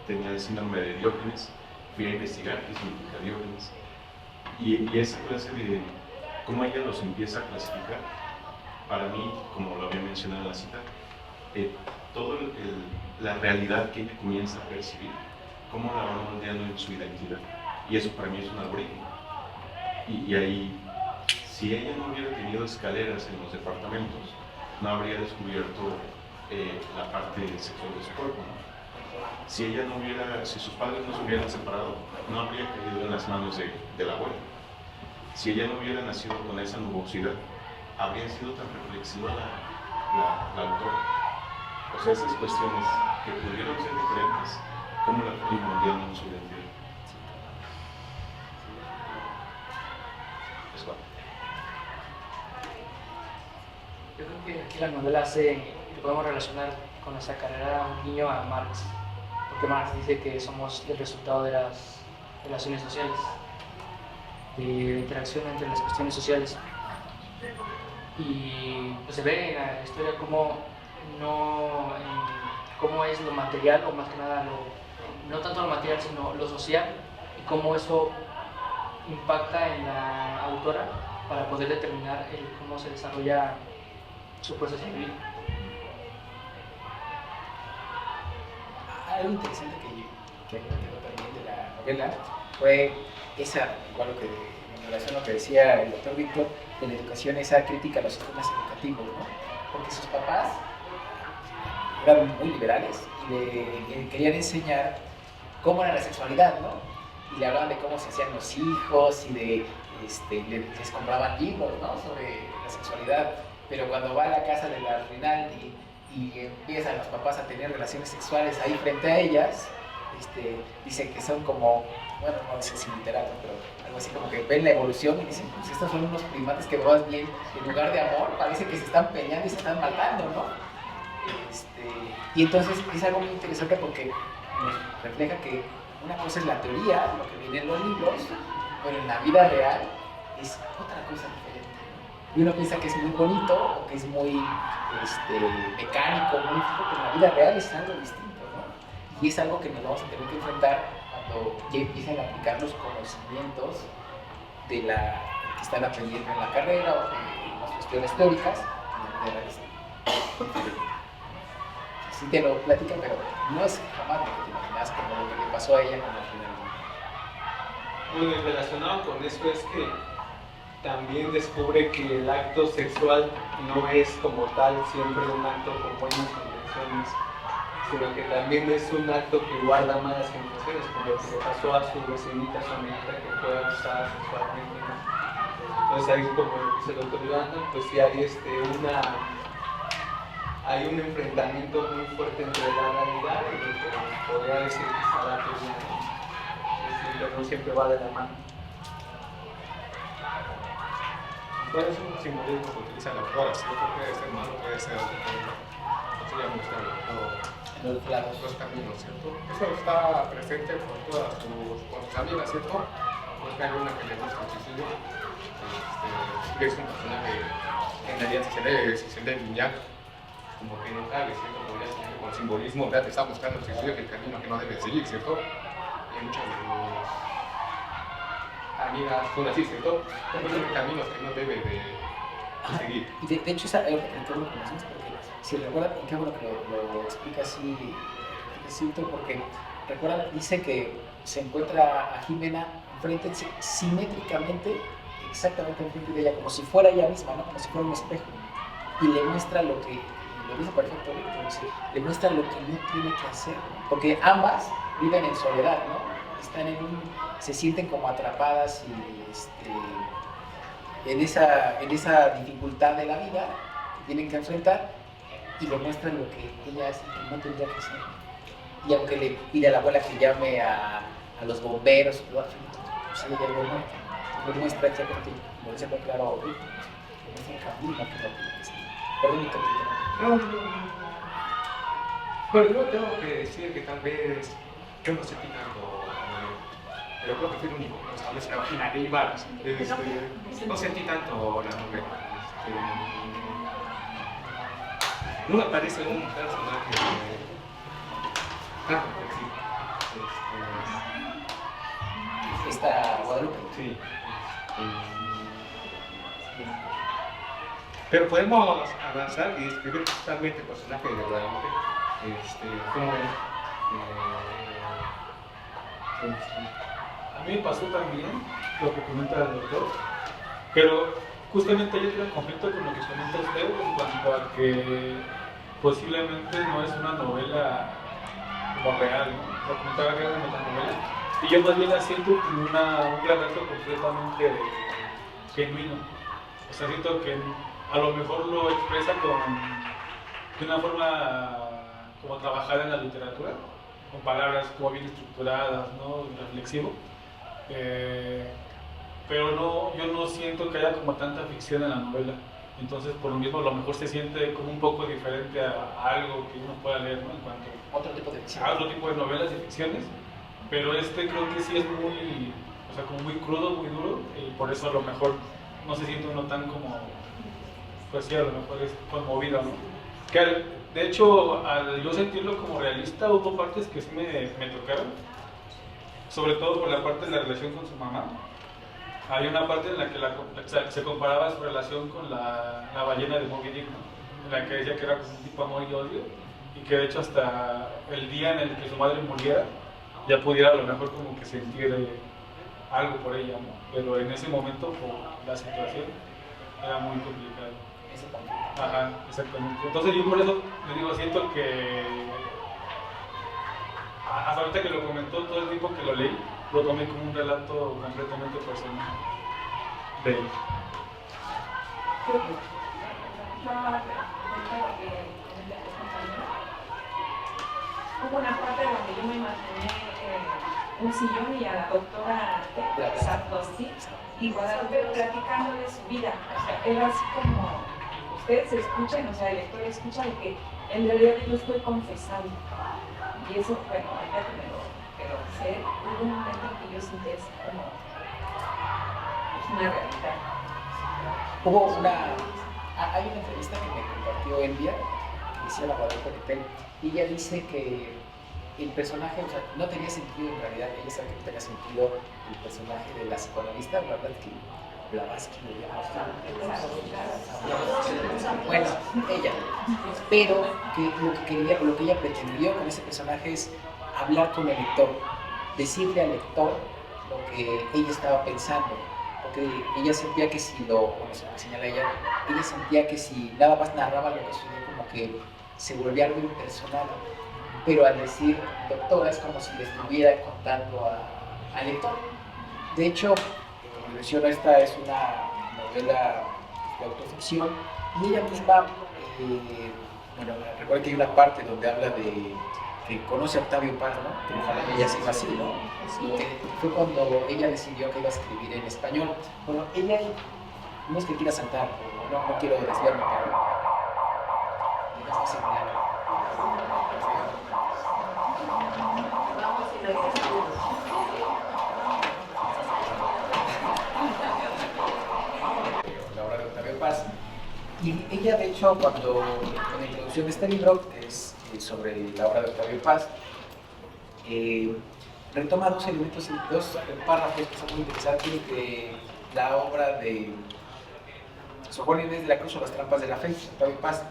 tenía el síndrome de Diógenes, fui a investigar qué significa Diógenes. Y esa clase de cómo ella los empieza a clasificar, para mí, como lo había mencionado en la cita, toda la realidad que ella comienza a percibir, cómo la va moldeando en su identidad. Y eso para mí es un algoritmo. Y ahí, si ella no hubiera tenido escaleras en los departamentos, no habría descubierto la parte sexual de su cuerpo, ¿no? Si sus padres no se hubieran separado, no habría caído en las manos de la abuela. Si ella no hubiera nacido con esa nubosidad, habría sido tan reflexiva la autora. O sea, esas cuestiones que pudieron ser diferentes, ¿cómo la fueron moldeando en su identidad? Yo creo que aquí la novela lo podemos relacionar con esa carrera de un niño a Marx, porque Marx dice que somos el resultado de las relaciones sociales, de la interacción entre las cuestiones sociales. Y pues se ve en la historia cómo es lo material, o más que nada no tanto lo material sino lo social, y cómo eso impacta en la autora para poder determinar cómo se desarrolla su proceso de vida. Algo interesante que me quedó también de la novela fue igual en relación a lo que decía el doctor Víctor, de la educación, esa crítica a los sistemas educativos, ¿no? Porque sus papás eran muy liberales y le querían enseñar cómo era la sexualidad, ¿no? Y le hablaban de cómo se hacían los hijos y les compraban libros, ¿no? Sobre la sexualidad. Pero cuando va a la casa de la Rinaldi y empiezan los papás a tener relaciones sexuales ahí frente a ellas, dice que son como, bueno, no dice así literal, pero algo así como que ven la evolución y dicen, pues estos son unos primates que más bien, en lugar de amor, parece que se están peleando y se están matando, ¿no? Y entonces es algo muy interesante porque nos refleja que una cosa es la teoría, lo que viene en los libros, pero en la vida real es otra cosa diferente. Y uno piensa que es muy bonito o que es muy mecánico, muy fijo, pero en la vida real es algo distinto, ¿no? Y es algo que nos vamos a tener que enfrentar cuando ya empiezan a aplicar los conocimientos que están aprendiendo en la carrera o en las cuestiones teóricas en la vida real. Sí te lo platican, pero no es jamás lo que te imaginas como lo que le pasó a ella con la final. Bueno, y relacionado con eso es que también descubre que el acto sexual no es como tal siempre un acto con buenas intenciones, sino que también es un acto que guarda malas intenciones, como lo que le pasó a su vecinita, a su amiguita, que fue abusada sexualmente, ¿no? Entonces ahí, como dice el doctor Iván, pues sí hay un enfrentamiento muy fuerte entre la realidad y lo que podría decir quizá la teoría, ¿no? No siempre va de la mano. ¿Cuál es un simbolismo que utiliza la autora? ¿Cierto? Puede ser malo, puede ser otro. Eso ya muestra En los lados. los caminos, ¿cierto? Eso está presente con todas sus amigas, ¿cierto? Porque hay una que le gusta el suicidio. Es un personaje que en realidad si se lee lineal, como que no cabe, ¿cierto? Podría ser con simbolismo, ya te está mostrando el suicidio que el camino que no debe seguir, ¿cierto? Y muchas de sus amigas son así, ¿cierto? Son caminos que no debe de seguir. Y de hecho, esa es lo que conocemos, porque si recuerdan, y qué bueno que lo explica así, Víctor, porque recuerdan, dice que se encuentra a Jimena enfrente, simétricamente, exactamente enfrente de ella, como si fuera ella misma, ¿no? Como si fuera un espejo, y le muestra lo que, lo dice perfecto, le muestra lo que no tiene que hacer, porque ambas viven en soledad, ¿no? Están se sienten como atrapadas y en esa dificultad de la vida que tienen que enfrentar, y le muestran lo que ella hace que no tendría que hacer. Y aunque le pide a la abuela que llame a los bomberos, pues ella ya lo muestra. Le muestra exactamente, como dice muy claro, le muestra el camino que no tiene que seguir. Perdón, mi capítulo. No. Bueno, yo tengo que decir que tal vez yo no sentí tanto, pero creo que fui el único que no establece la vagina de Ibar. No sentí tanto la novela. No me parece un personaje tan reflexivo. Esta Guadalupe. Sí. Pero podemos avanzar y describir totalmente el personaje de Guadalupe. Cómo es. A mí me pasó también lo que comenta el doctor, pero justamente yo tengo conflicto con lo que comenta usted en cuanto a que posiblemente no es una novela como real, ¿no? Lo comentaba que era una metanovela, y yo más bien la siento como un relato completamente genuino. O sea, siento que a lo mejor lo expresa de una forma como trabajada en la literatura, con palabras como bien estructuradas, ¿no? Reflexivo. Pero yo no siento que haya como tanta ficción en la novela. Entonces, por lo mismo, a lo mejor se siente como un poco diferente a algo que uno pueda leer, ¿no? En cuanto Otro tipo de ficción. a otro tipo de novelas y ficciones. Pero creo que sí es muy, o sea, como muy crudo, muy duro, y por eso a lo mejor no se siente uno tan como, pues sí, a lo mejor es conmovido, ¿no? Que de hecho, al yo sentirlo como realista, hubo partes que sí me tocaron, sobre todo por la parte de la relación con su mamá. Hay una parte en la que se comparaba su relación con la ballena de Moby Dick, ¿no? En la que decía que era como un tipo amor y odio, y que de hecho hasta el día en el que su madre muriera, ya pudiera a lo mejor como que sentir algo por ella, ¿no? Pero en ese momento, por la situación, era muy complicado. Ajá, exactamente. Entonces yo por eso le digo, siento que hasta ahorita que lo comentó, todo el tiempo que lo leí, lo tomé como un relato completamente personal de él. Hubo una parte donde yo me imaginé un sillón y a la doctora Sarkozy y Guadalupe platicándole su vida. O sea, era así como ustedes escuchan, o sea, el lector escucha de que en realidad yo estoy confesando. Y eso, bueno, ahorita que lo sé, hubo un momento en que yo sentí así como una realidad. Hay una entrevista que me compartió Envia, que decía la Guadalupe Repel, y ella dice que el personaje, o sea, no tenía sentido en realidad, ella sabe que no tenía sentido el personaje de la psicoanalista, la verdad que Blavatsky lo llama. Bueno, ella. Pero que lo que ella pretendió con ese personaje es hablar con el lector, decirle al lector lo que ella estaba pensando. Porque ella sentía que si como señala ella sentía que si nada más narraba lo que sucedía, como que se volvía algo impersonal. pero al decir doctora es como si le estuviera contando al lector. De hecho, como menciono, esta es una novela de autoficción y ella misma, bueno, recuerda que hay una parte donde habla de que conoce a Octavio Paz, ¿no? Que ojalá ella se iba así, ¿no? Y que fue cuando ella decidió que iba a escribir en español. Bueno, ella no es que quiera saltar, no quiero desviarme, pero la obra de Octavio Paz. Y ella, de hecho, cuando en la introducción de este libro, que es sobre la obra de Octavio Paz, retoma dos elementos, dos párrafos que son muy interesantes de la obra de Sor Inés de la Cruz o Las trampas de la fe, Octavio Paz,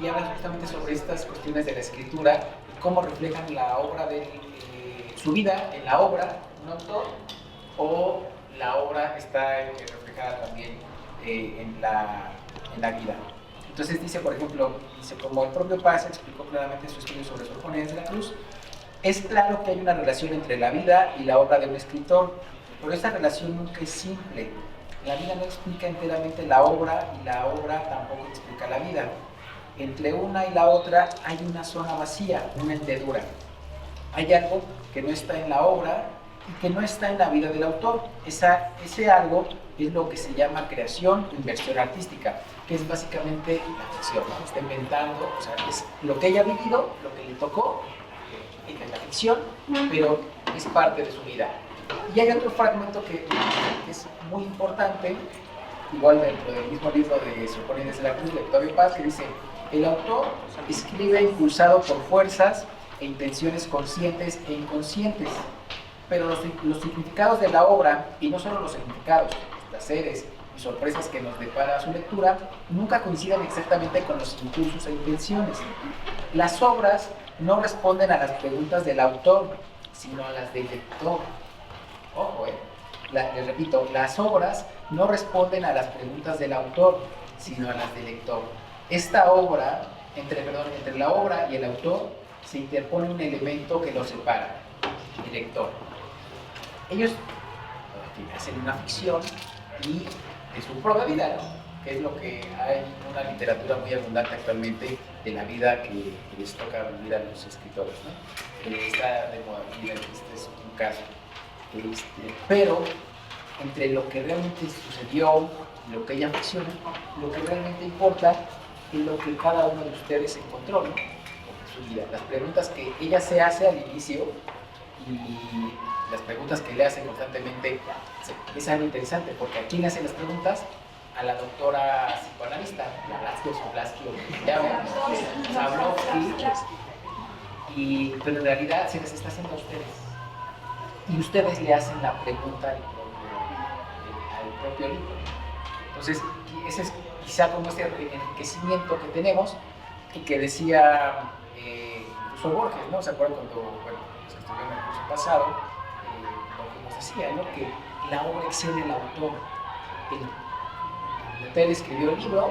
y habla justamente sobre estas cuestiones de la escritura, cómo reflejan la obra de su vida en la obra, un autor, o la obra está reflejada también en la vida. Entonces dice, por ejemplo, como el propio Paz explicó claramente en su estudio sobre Sor Juana Inés de la Cruz, es claro que hay una relación entre la vida y la obra de un escritor, pero esa relación nunca es simple. La vida no explica enteramente la obra y la obra tampoco explica la vida. Entre una y la otra hay una zona vacía, una hendedura. Hay algo que no está en la obra y que no está en la vida del autor. Ese algo es lo que se llama creación o inversión artística, que es básicamente la ficción, ¿no? Está inventando, o sea, es lo que ella ha vivido, lo que le tocó en la ficción, pero es parte de su vida. Y hay otro fragmento que es muy importante, igual dentro del mismo libro de Sor Juana Inés de la Cruz, de Octavio Paz, que dice: el autor escribe impulsado por fuerzas e intenciones conscientes e inconscientes, pero los significados de la obra, y no solo los significados, los placeres y sorpresas que nos depara su lectura, nunca coinciden exactamente con los impulsos e intenciones. Las obras no responden a las preguntas del autor, sino a las del lector. Ojo, les repito, las obras no responden a las preguntas del autor, sino a las del lector. Esta obra, entre la obra y el autor, se interpone un elemento que los separa, el lector. Ellos hacen una ficción y de su propia vida, ¿no? Que es lo que hay una literatura muy abundante actualmente de la vida que les toca vivir a los escritores, ¿no? Está de moda, miren, este es un caso. Pero entre lo que realmente sucedió y lo que ella ficciona, lo que realmente importa es lo que cada uno de ustedes encontró, ¿no? En su vida. Las preguntas que ella se hace al inicio y las preguntas que le hacen constantemente es algo interesante, porque ¿a quién le hacen las preguntas? A la doctora psicoanalista, la Blavatsky o como se llame, pero en realidad se les está haciendo a ustedes. Y ustedes le hacen la pregunta al propio libro. Entonces, ese es quizá como este enriquecimiento que tenemos y que decía incluso Borges, ¿no? ¿Se acuerdan cuando, bueno, se estudió en el curso pasado, lo que nos decía, ¿no? Que la obra excede al autor. El autor escribió el libro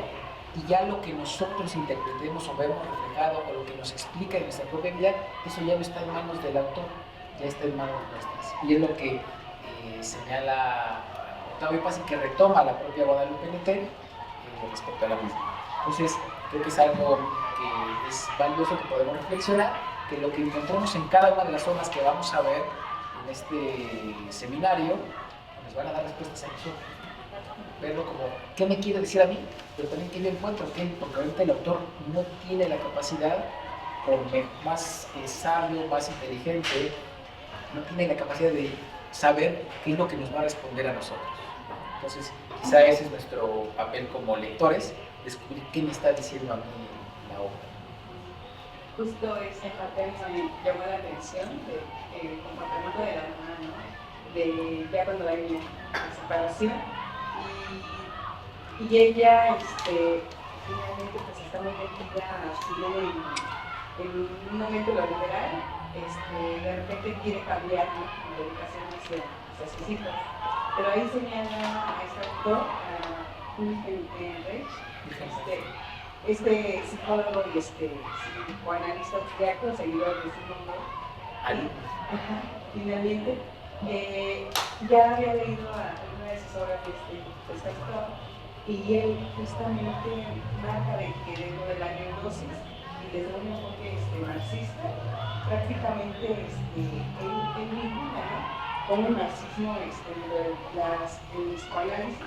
y ya lo que nosotros interpretemos o vemos reflejado o lo que nos explica en nuestra propia vida, eso ya no está en manos del autor, ya está en manos nuestras. Y es lo que señala Octavio Paz y que retoma la propia Guadalupe Nettel respecto a la misma. Entonces, creo que es algo que es valioso, que podemos reflexionar, que lo que encontramos en cada una de las obras que vamos a ver en este seminario nos van a dar respuestas a nosotros. Verlo como, ¿qué me quiere decir a mí? Pero también, ¿qué yo encuentro? ¿Qué? Porque ahorita el autor no tiene la capacidad, por más sabio, más inteligente, no tiene la capacidad de saber qué es lo que nos va a responder a nosotros. Entonces, quizá ese es nuestro papel como lectores, descubrir qué me está diciendo a mí la obra. Justo esa parte me llamó la atención del comportamiento de la mamá, ¿no? De ya cuando hay una separación y ella finalmente pues está muy metida así en un momento lo liberal, de repente quiere cambiar, ¿no? La dedicación hacia sus hijos. Pero ahí señala a este autor, a Ulrich, este psicólogo y psicoanalista austriaco, seguidor de Sigmund finalmente, ya había leído alguna de sus obras de este autor, y él justamente marca de que dentro de la neurosis y desde un enfoque marxista, prácticamente él vincula, ¿no?, con un marxismo el psicoanálisis.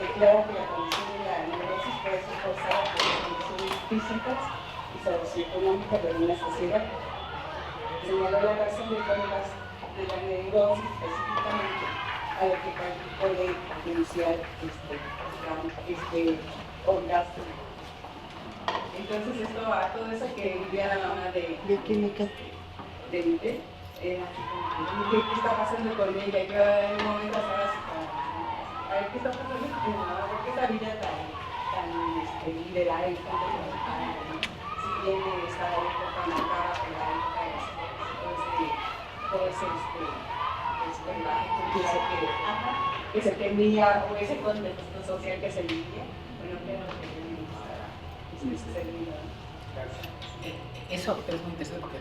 Declara que la condición de la neurosis puede ser causada por las condiciones físicas y socioeconómicas de una sociedad. Señaló la razón de la neurosis específicamente a lo que puede potenciar orgasmo. Entonces a todo eso que vivía la mamá de Miguel, era así como, ¿qué está pasando con ella? Yo en un momento estaba así como, a ver, ¿qué está pasando con mi mamá? ¿Por qué esta vida tan liberal y tan democrática, ¿no? Si bien estaba un poco marcada por la época, todo ese lenguaje cultural que se tenía, o ese contexto social que se vivía, bueno, creo que también estaba servido. Eso es muy interesante porque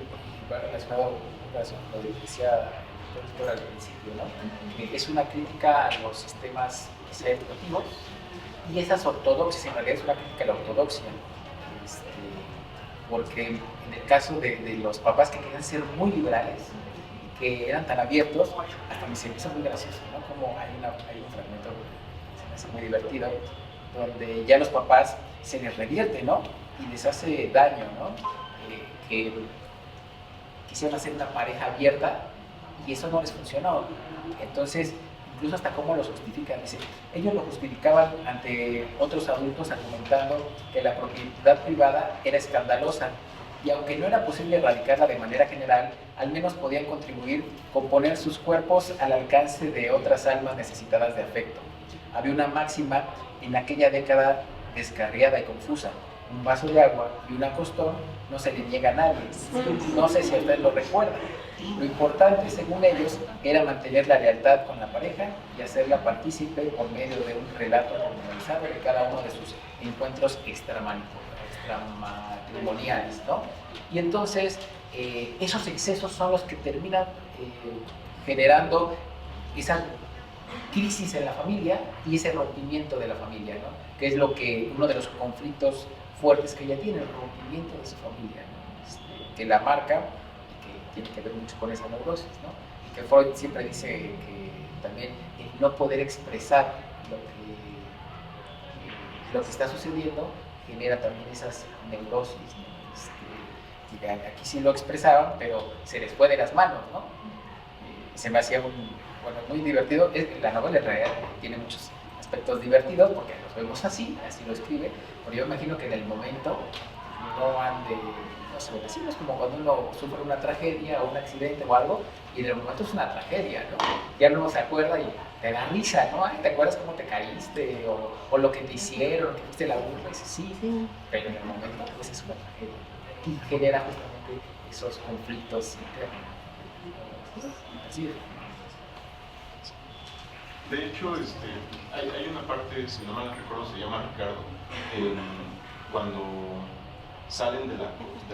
va relacionado con lo que decía el doctor al principio, ¿no? Que es una crítica a los sistemas educativos, y esas ortodoxias, en realidad es una crítica a la ortodoxia, porque en el caso de los papás que querían ser muy liberales, que eran tan abiertos, hasta me se me hizo muy gracioso, ¿no? Como hay un fragmento que se me hace muy divertido, donde ya los papás se les revierte, ¿no? Y les hace daño, ¿no? Que quisieron hacer una pareja abierta y eso no les funcionó. Entonces, incluso hasta cómo lo justifican, dice, ellos lo justificaban ante otros adultos argumentando que la propiedad privada era escandalosa, y aunque no era posible erradicarla de manera general, al menos podían contribuir con poner sus cuerpos al alcance de otras almas necesitadas de afecto. Había una máxima en aquella década descarriada y confusa: un vaso de agua y un acostón no se le niega a nadie. No sé si ustedes lo recuerdan. Lo importante, según ellos, era mantener la lealtad con la pareja y hacerla partícipe por medio de un relato pormenorizado de cada uno de sus encuentros extramatrimoniales, ¿no? Y entonces, esos excesos son los que terminan generando esa crisis en la familia y ese rompimiento de la familia, ¿no? Que es uno de los conflictos fuertes que ella tiene, el rompimiento de su familia, ¿no? Que la marca, y que tiene que ver mucho con esa neurosis, ¿no? Y que Freud siempre dice que también el no poder expresar lo que está sucediendo genera también esas neurosis, ¿no? Que aquí sí lo expresaban, pero se les fue de las manos, ¿no? Se me hacía muy divertido. La novela en realidad tiene muchos aspectos divertidos porque los vemos así lo escribe, pero yo imagino que en el momento no han de, no sé, decirlo, es como cuando uno sufre una tragedia o un accidente o algo, y en el momento es una tragedia, ¿no? Ya uno se acuerda y te da risa, ¿no? Ay, ¿te acuerdas cómo te caíste? O lo que te hicieron, que fuiste la burla, y dices, sí, pero en el momento pues es una tragedia y genera justamente esos conflictos internos. Así es. De hecho, hay una parte, si no mal recuerdo, se llama Ricardo, cuando salen de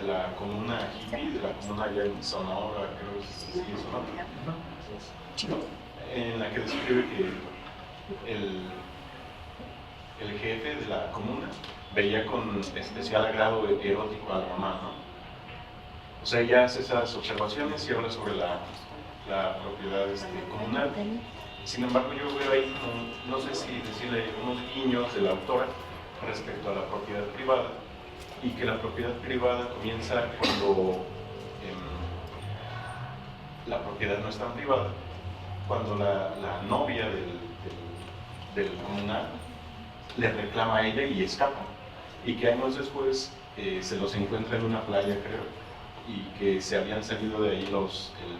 la comuna hippie, de la comuna allá en Sonora, creo que sí, Sonora, en la que describe que el jefe de la comuna veía con especial agrado erótico a la mamá, ¿no? O sea, ella hace esas observaciones y habla sobre la propiedad comunal. Sin embargo, yo veo ahí, no sé si decirle, unos guiños de la autora respecto a la propiedad privada, y que la propiedad privada comienza cuando la propiedad no es tan privada, cuando la novia del comunal le reclama a ella y escapa, y que años después se los encuentra en una playa, creo, y que se habían salido de ahí el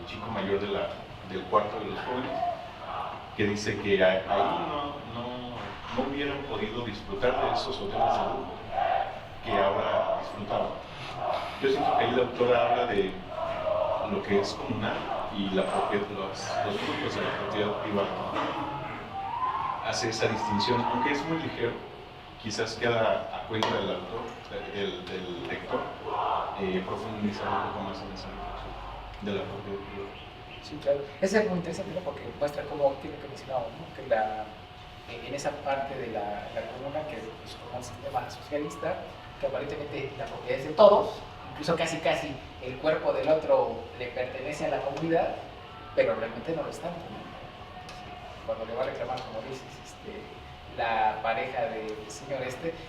chico mayor del cuarto de los jóvenes, que dice que ahí no hubieran podido disfrutar de esos hoteles de lujo que ahora disfrutaban. Yo siento que ahí la autora habla de lo que es comunal y los frutos de la propiedad privada. Hace esa distinción, aunque es muy ligero, quizás queda a cuenta del autor, del lector, profundizar un poco más en esa reflexión de la propiedad privada. Sí, claro. Eso es muy interesante, ¿no? Porque muestra cómo tiene que mencionar, ¿no? Que en esa parte de la comuna que es como el sistema socialista, que aparentemente la propiedad es de todos, incluso casi el cuerpo del otro le pertenece a la comunidad, pero realmente no lo está, ¿no? Cuando le va a reclamar, como dices, la pareja del señor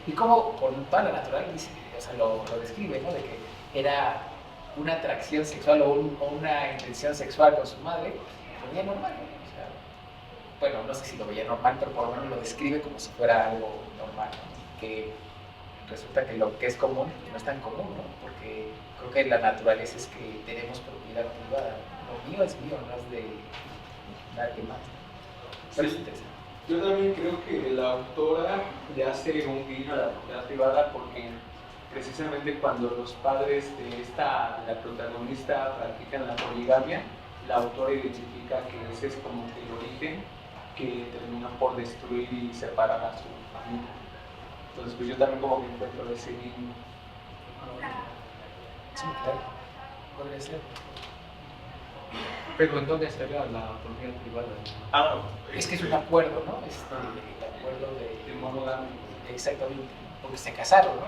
y cómo con toda la natural dice, o sea, lo describe, ¿no? De que era una atracción sexual o una intención sexual con su madre, lo veía normal, ¿no? O sea, bueno, no sé si lo veía normal, pero por lo menos lo describe como si fuera algo normal, ¿no? Que resulta que lo que es común no es tan común, ¿no? Porque creo que la naturaleza es que tenemos propiedad privada. Lo mío es mío, no es de nadie más. Pero es interesante. Yo también creo que la autora le hace un guiño a la propiedad privada porque precisamente cuando los padres de la protagonista practican la poligamia, la autora identifica que ese es como que el origen que terminó por destruir y separar a su familia. Entonces pues yo también como que encuentro ese guiño. Sí, claro. Podría ser. Pero ¿en dónde estaría la propiedad privada? Es que es un acuerdo, ¿no? El acuerdo de monogamia. Exactamente. Porque se casaron, ¿no?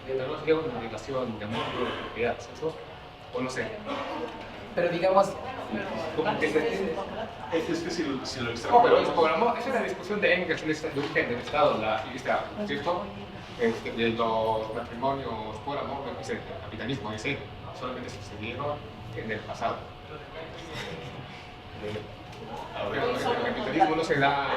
Pero no sería una relación de amor o propiedad, ¿cierto? O no sé. Pero digamos, Como que se Es que si lo No, pero extrapolamos... por amor, esa es la discusión de Engels de origen del Estado, ¿cierto? De los matrimonios por amor, dice el capitalismo, dice, solamente sucedieron en el pasado. Pero el capitalismo no se da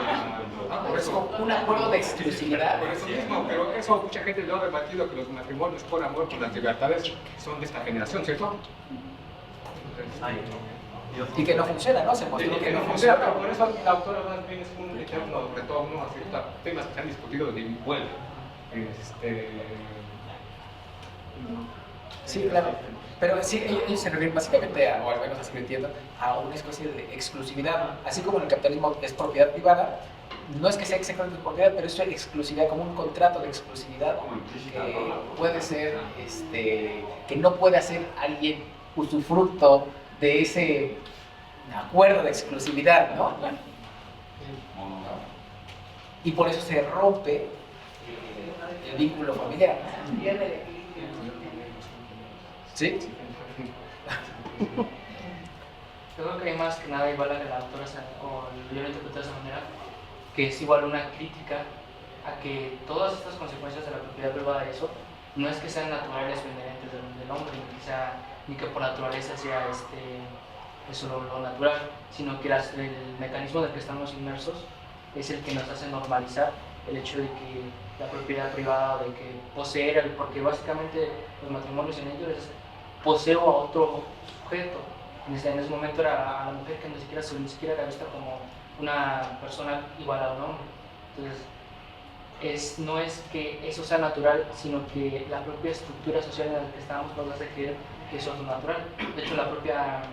por es eso. un acuerdo de exclusividad. Por eso mismo, pero eso mucha gente lo ha rebatido que los matrimonios por amor, por las libertades son de esta generación, ¿cierto? Y que no funciona, ¿no? Se mostró Que no funciona, pero por eso la autora más bien es un eterno retorno a ciertos temas que se han discutido de vuelo. Sí, claro. Pero sí, ellos se refieren básicamente, o al menos así lo entiendo, a una especie de exclusividad. Así como en el capitalismo es propiedad privada, no es que sea exactamente propiedad, pero es exclusividad, como un contrato de exclusividad que puede ser, que no puede hacer alguien usufructo de ese acuerdo de exclusividad, ¿no? Y por eso se rompe el vínculo familiar. ¿Sí? Yo creo que hay más que nada igual a la autora, o yo lo interpreto de esa manera, que es igual una crítica a que todas estas consecuencias de la propiedad privada de eso no es que sean naturales o inherentes del hombre, ni que por naturaleza sea eso lo natural, sino que el mecanismo en el que estamos inmersos es el que nos hace normalizar el hecho de que la propiedad privada, de que poseer, porque básicamente los matrimonios en ellos es poseo a otro sujeto. En ese momento era a la mujer que ni siquiera era vista como una persona igual a un hombre. Entonces, no es que eso sea natural, sino que la propia estructura social en la que estábamos nos hace creer que eso es lo natural. De hecho, la propia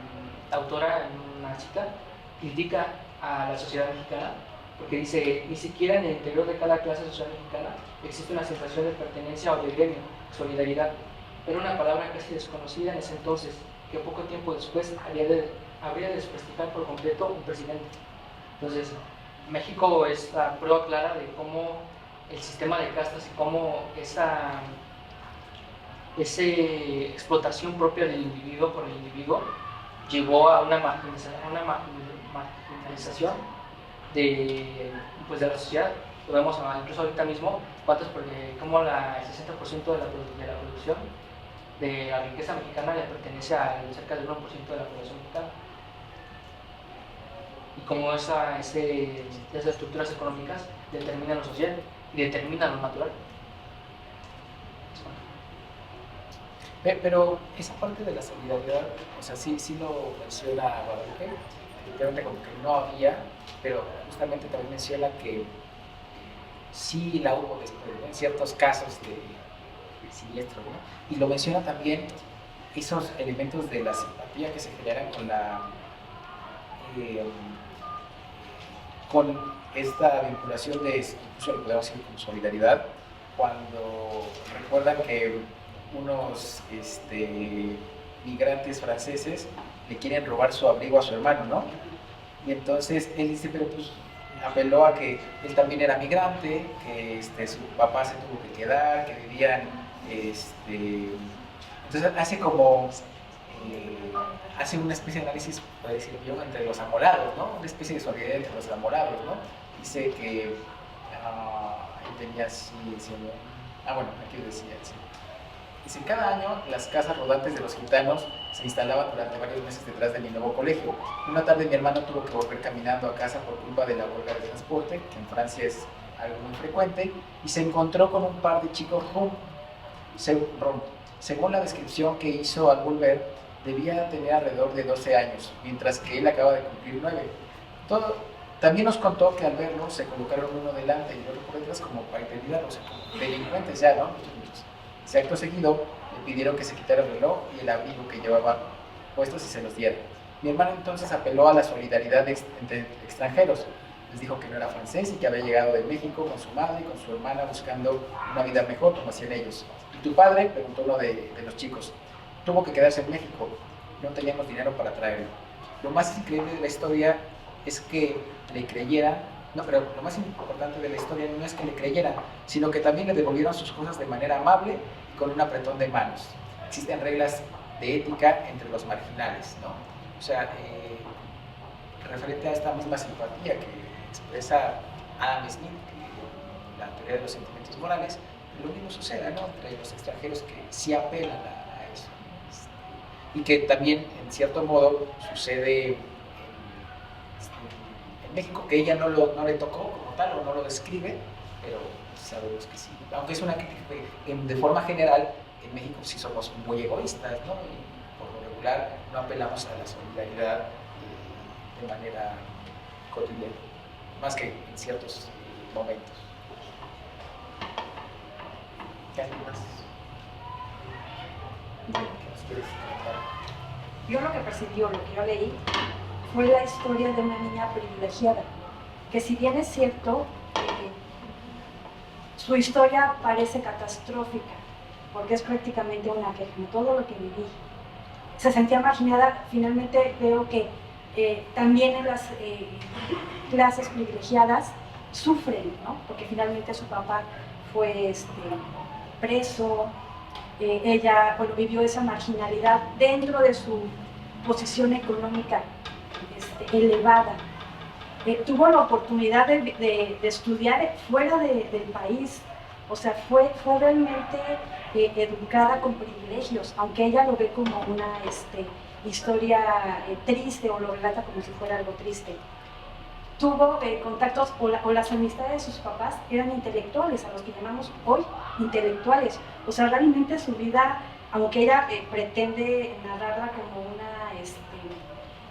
autora, en una cita, critica a la sociedad mexicana porque dice, ni siquiera en el interior de cada clase social mexicana existe una sensación de pertenencia o de gremio, solidaridad. Era una palabra casi desconocida en ese entonces, que poco tiempo después habría de desprestigiar por completo un presidente. Entonces, México es la prueba clara de cómo el sistema de castas y cómo esa explotación propia del individuo por el individuo llevó a una marginalización de la sociedad. Lo vemos incluso ahorita mismo, como el 60% de la producción de la riqueza mexicana le pertenece a cerca del 1% de la población mexicana. Y cómo esas estructuras económicas determinan lo social y determinan lo natural. Pero esa parte de la solidaridad, o sea, sí lo menciona Guadalupe, efectivamente como que no había, pero justamente también menciona que sí la hubo después, ¿no? En ciertos casos de siniestro, ¿no? Y lo menciona también esos elementos de la simpatía que se generan con esta vinculación de, incluso lo podemos decir como solidaridad, cuando recuerdan que unos migrantes franceses le quieren robar su abrigo a su hermano, ¿no? Y entonces él dice, pero pues apeló a que él también era migrante, que su papá se tuvo que quedar, que vivían, entonces hace como, hace una especie de análisis, para decir yo, entre los amorados, ¿no? Una especie de solidaridad entre los amorados, ¿no? Dice que, él tenía así, diciendo, bueno, aquí decía, dice, cada año las casas rodantes de los gitanos se instalaban durante varios meses detrás de mi nuevo colegio. Una tarde mi hermano tuvo que volver caminando a casa por culpa de la huelga de transporte, que en Francia es algo muy frecuente, y se encontró con un par de chicos rum. Según la descripción que hizo al volver, debía tener alrededor de 12 años, mientras que él acaba de cumplir 9. También nos contó que al verlo se colocaron uno delante y otro por detrás como para intimidarlo, o sea, como delincuentes ya, ¿no? Acto seguido le pidieron que se quitara el reloj y el abrigo que llevaba puestos y se los diera. Mi hermano entonces apeló a la solidaridad entre extranjeros. Les dijo que no era francés y que había llegado de México con su madre y con su hermana buscando una vida mejor, como hacían ellos. ¿Y tu padre?, preguntó uno de los chicos. Tuvo que quedarse en México. No teníamos dinero para traerlo. Lo más increíble de la historia es que le creyeran. No, pero lo más importante de la historia no es que le creyeran, sino que también le devolvieron sus cosas de manera amable y con un apretón de manos. Existen reglas de ética entre los marginales, ¿no? O sea, referente a esta misma simpatía que expresa Adam Smith, que la teoría de los sentimientos morales, lo mismo sucede, ¿no?, entre los extranjeros que sí apelan a eso. Y que también, en cierto modo, sucede en México, que ella no le tocó como tal o no lo describe, pero sabemos que sí. Aunque es una crítica de forma general, en México sí somos muy egoístas, ¿no? Y por lo regular no apelamos a la solidaridad de manera cotidiana, más que en ciertos momentos. ¿Qué hay más? ¿Qué nos quieres contar? Yo lo que percibí, lo que yo leí, fue la historia de una niña privilegiada, que si bien es cierto, su historia parece catastrófica, porque es prácticamente una queja de todo lo que viví. Se sentía marginada. Finalmente veo que también en las clases privilegiadas sufren, ¿no? Porque finalmente su papá fue preso, ella vivió esa marginalidad dentro de su posición económica elevada. Tuvo la oportunidad de estudiar fuera del país, o sea, fue realmente educada con privilegios, aunque ella lo ve como una historia triste, o lo relata como si fuera algo triste. Tuvo contactos, o las amistades de sus papás eran intelectuales, a los que llamamos hoy intelectuales. O sea, realmente su vida, aunque ella pretende narrarla como una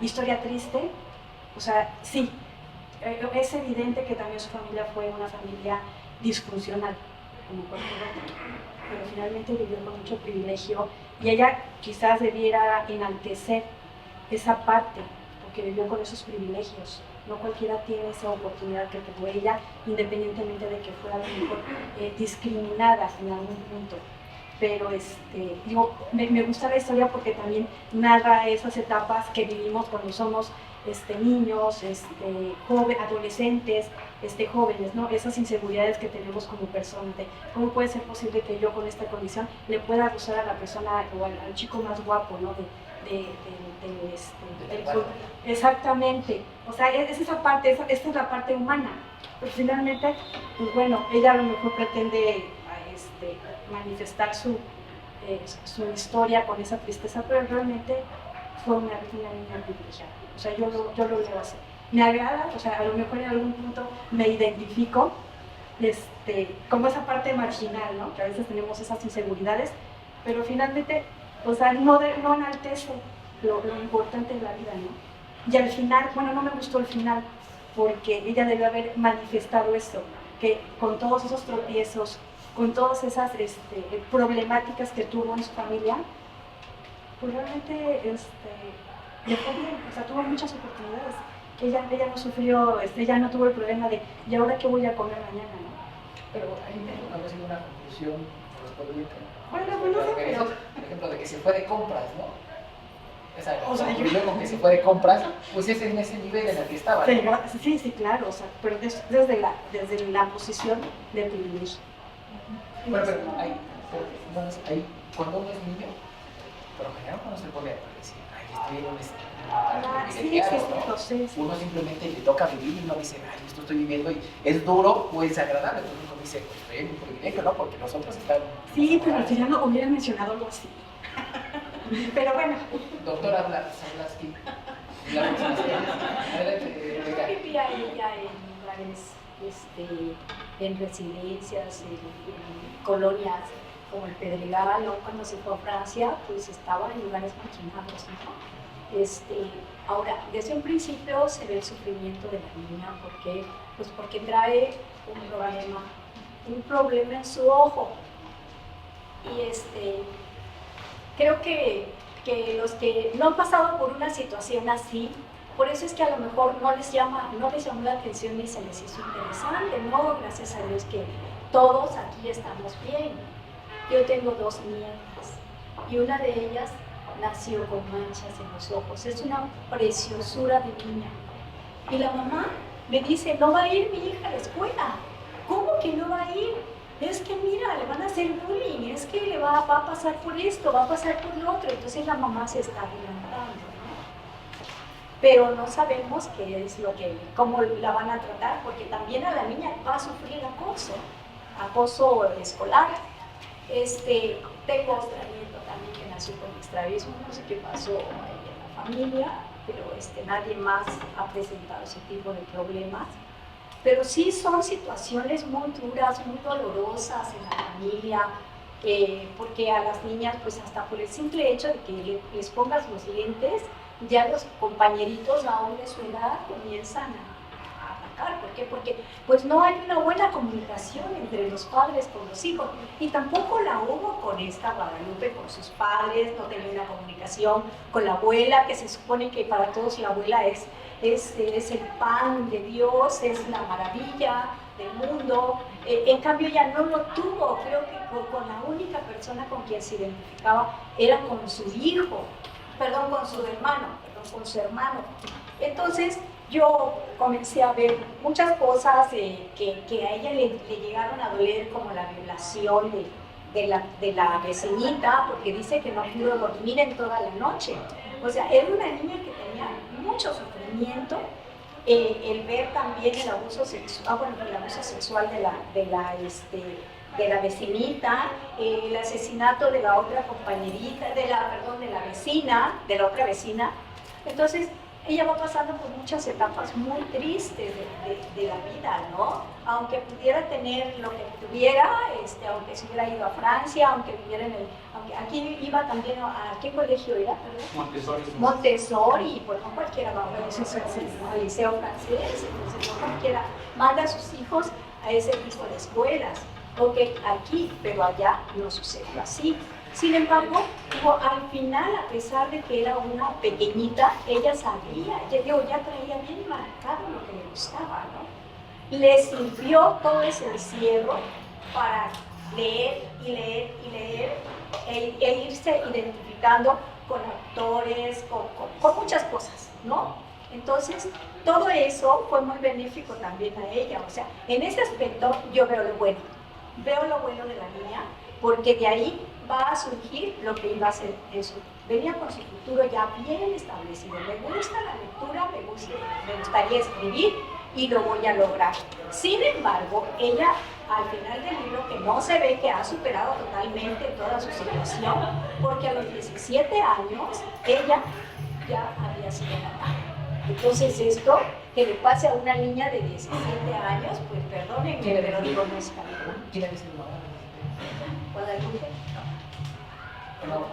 historia triste, o sea, sí, es evidente que también su familia fue una familia disfuncional, como cualquier otra, pero finalmente vivió con mucho privilegio, y ella quizás debiera enaltecer esa parte, porque vivió con esos privilegios. No cualquiera tiene esa oportunidad que tuvo ella, independientemente de que fuera a lo mejor discriminada en algún punto. Pero me gusta la historia porque también narra esas etapas que vivimos cuando somos niños, adolescentes, jóvenes, ¿no? Esas inseguridades que tenemos como personas, de cómo puede ser posible que yo con esta condición le pueda gustar a la persona o al chico más guapo, ¿no? Exactamente. O sea, es esa parte, esta es la parte humana. Pero finalmente, pues bueno, ella a lo mejor pretende manifestar su historia con esa tristeza, pero realmente fue una niña privilegiada. O sea, yo lo leo así. Me agrada, o sea, a lo mejor en algún punto me identifico como esa parte marginal, ¿no? Que a veces tenemos esas inseguridades, pero finalmente, o sea, no enaltece lo importante de la vida, ¿no? Y al final, bueno, no me gustó el final, porque ella debió haber manifestado esto, que con todos esos tropiezos, con todas esas problemáticas que tuvo en su familia, pues realmente le fue bien, o sea, tuvo muchas oportunidades. Ella no sufrió, ella no tuvo el problema de, ¿y ahora qué voy a comer mañana?, ¿no? Pero ahí tengo una vez una conclusión respondiente. Bueno, pero... Por ejemplo, de que se fue de compras, ¿no? Esa O sea, conclusión con que se fue de compras, pues es en ese nivel en el que estaba. ¿No? Sí, claro, o sea, pero desde la posición de privilegio. Bueno, pero ahí, cuando uno es niño, por lo general cuando se pone a decir, ay, estoy en un Sí. Uno simplemente le toca vivir y uno dice, ay, esto estoy viviendo y es duro o es agradable. Entonces uno dice, pues estoy en un privilegio, ¿no? Porque los otros están... Sí, pero al final no hubieran mencionado algo así. Pero bueno. Doctora Zablaski. Yo vivía ella en lugares, en residencias, en colonias como el Pedregal, o cuando se fue a Francia, pues estaba en lugares marginados, ¿no? Ahora, desde un principio se ve el sufrimiento de la niña, ¿por qué? Pues porque trae un problema en su ojo. Y creo que los que no han pasado por una situación así, por eso es que a lo mejor no les llamó la atención ni se les hizo interesante, ¿no? Gracias a Dios que todos aquí estamos bien. Yo tengo 2 nietas y una de ellas nació con manchas en los ojos. Es una preciosura de niña. Y la mamá me dice, no va a ir mi hija a la escuela. ¿Cómo que no va a ir? Es que mira, le van a hacer bullying, es que le va a pasar por esto, va a pasar por lo otro. Entonces la mamá se está adelantando, ¿no? Pero no sabemos qué es cómo la van a tratar, porque también a la niña va a sufrir acoso escolar. Tengo otra nieta también que nació con extravísmo, no sé qué pasó ahí en la familia, pero nadie más ha presentado ese tipo de problemas. Pero sí son situaciones muy duras, muy dolorosas en la familia, porque a las niñas, pues hasta por el simple hecho de que les pongas los lentes, ya los compañeritos aún de su edad comienzan a atacar. ¿Por qué? Porque pues no hay una buena comunicación entre los padres con los hijos, y tampoco la hubo con esta Guadalupe, con sus padres, no tenía una comunicación con la abuela, que se supone que para todos la abuela es el pan de Dios, es la maravilla del mundo. En cambio ella no lo tuvo. Creo que con la única persona con quien se identificaba era con su hermano. Entonces yo comencé a ver muchas cosas que a ella le llegaron a doler, como la violación de la vecinita, porque dice que no pudo dormir en toda la noche. O sea, era una niña que tenía mucho sufrimiento. El ver también el abuso sexual de la vecinita, el asesinato de la otra compañerita, de la otra vecina. Entonces, ella va pasando por muchas etapas muy tristes de la vida, ¿no? Aunque pudiera tener lo que tuviera, aunque se hubiera ido a Francia, aunque viviera aunque aquí iba también ¿a qué colegio era? Montessori, pues no cualquiera va al liceo francés, entonces no cualquiera manda a sus hijos a ese tipo de escuelas. Ok, aquí, pero allá no sucedió así. Sin embargo, al final, a pesar de que era una pequeñita, ella sabía, ya traía bien marcado lo que le gustaba, ¿no? Le sirvió todo ese encierro para leer y leer y leer e irse identificando con autores, con muchas cosas, ¿no? Entonces, todo eso fue muy benéfico también a ella. O sea, en ese aspecto yo veo lo bueno de la niña, porque de ahí va a surgir lo que iba a ser eso. Venía con su futuro ya bien establecido. Me gusta la lectura, me gustaría escribir y lo voy a lograr. Sin embargo, ella al final del libro, que no se ve que ha superado totalmente toda su situación, porque a los 17 años ella ya había sido mamá. Entonces esto, que le pase a una niña de 17 años, pues perdónenme, pero digo, no es camino. ¿Quién había sido mamá? Guadalupe.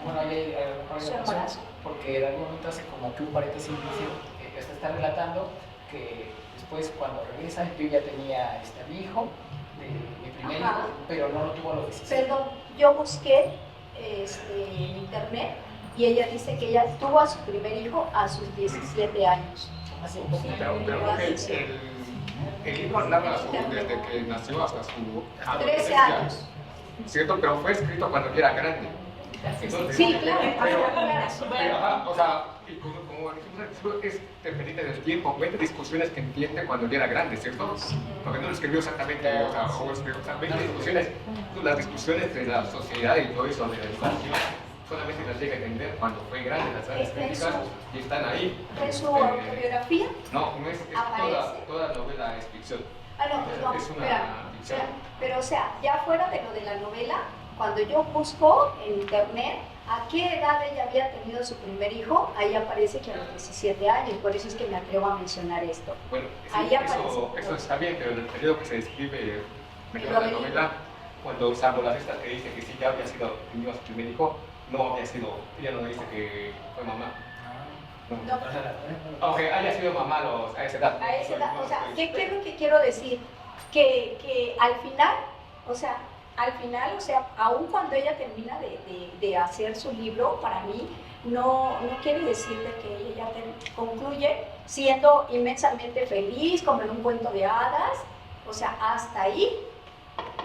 Bueno, ahí hay una razón, porque en algún momento hace como que un paréntesis inicio, está relatando que después cuando regresa, yo ya tenía a mi hijo, mi primer hijo, pero no lo tuvo a los 16. Perdón, yo busqué en internet y ella dice que ella tuvo a su primer hijo a sus 17 años. Pero El hijo narra desde que nació hasta su 13 adolescencia, años. ¿cierto? Pero fue escrito cuando ya era grande. Entonces, Sí, claro, pero, ajá, o sea, y como es dependiente del tiempo, ves discusiones que entiende cuando ya era grande, ¿cierto? Porque no lo escribió exactamente, o sea, ves discusiones, las discusiones de la sociedad y todo eso, de la educación, solamente las llega a entender cuando fue grande, las grandes críticas, y están ahí. ¿En su autobiografía? No, no es toda novela es ficción. Ah, no, pues no, Es una ficción. pero o sea, ya fuera de lo de la novela, cuando yo busco en internet a qué edad ella había tenido su primer hijo, ahí aparece que a los 17 años, por eso es que me atrevo a mencionar esto. Bueno, ahí eso está bien, pero en el periodo que se describe en la novela, cuando salvo la lista que dice que sí ya había sido tenido su primer hijo, no había sido, ella no dice que fue mamá. No. Aunque haya sido mamá a esa edad. A esa edad, o sea, ¿qué es lo que quiero decir? Que al final, o sea, aun cuando ella termina de hacer su libro, para mí no quiere decir de que ella ya concluye siendo inmensamente feliz, como en un cuento de hadas, o sea, hasta ahí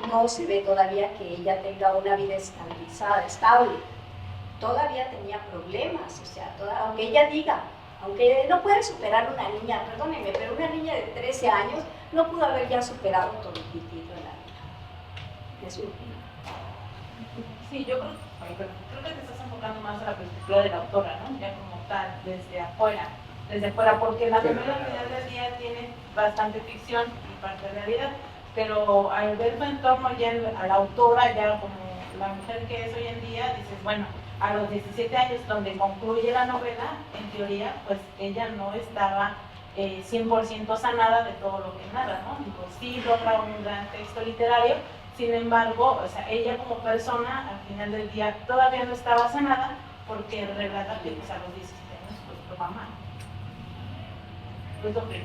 no se ve todavía que ella tenga una vida estabilizada, estable. Todavía tenía problemas, o sea, aunque ella diga, aunque no puede superar una niña, perdónenme, pero una niña de 13 años no pudo haber ya superado todo el título de la vida. Es mi opinión. Sí, yo creo que te estás enfocando más a la perspectiva de la autora, ¿no? Ya como tal, desde afuera, porque la novela al final del día tiene bastante ficción y parte de realidad, pero al ver tu entorno ya a la autora, ya como la mujer que es hoy en día, dices, bueno, a los 17 años donde concluye la novela, en teoría, pues ella no estaba 100% sanada de todo lo que narra, ¿no? Digo, sí logra un gran texto literario, sin embargo, o sea, ella como persona, al final del día, todavía no estaba sanada porque relata que pues, a los 17 años pues fue mamá. Es lo que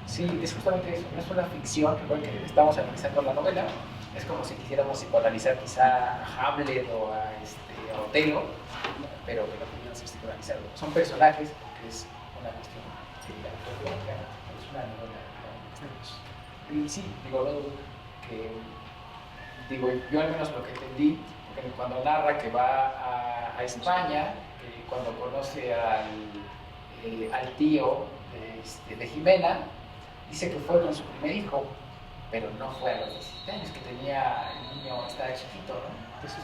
Sí, es justamente eso, no es una ficción, igual que estamos analizando la novela, es como si quisiéramos psicoanalizar quizá a Hamlet o a Otelo, pero que no pudieran ser psicoanalizados. Son personajes, porque es una cuestión que la autora es una novela y sí, yo al menos lo que entendí, que cuando narra que va a España, cuando conoce al tío de Jimena, dice que fue con su primer hijo, pero no fue a los 17 años, que el niño estaba chiquito, ¿no? Entonces,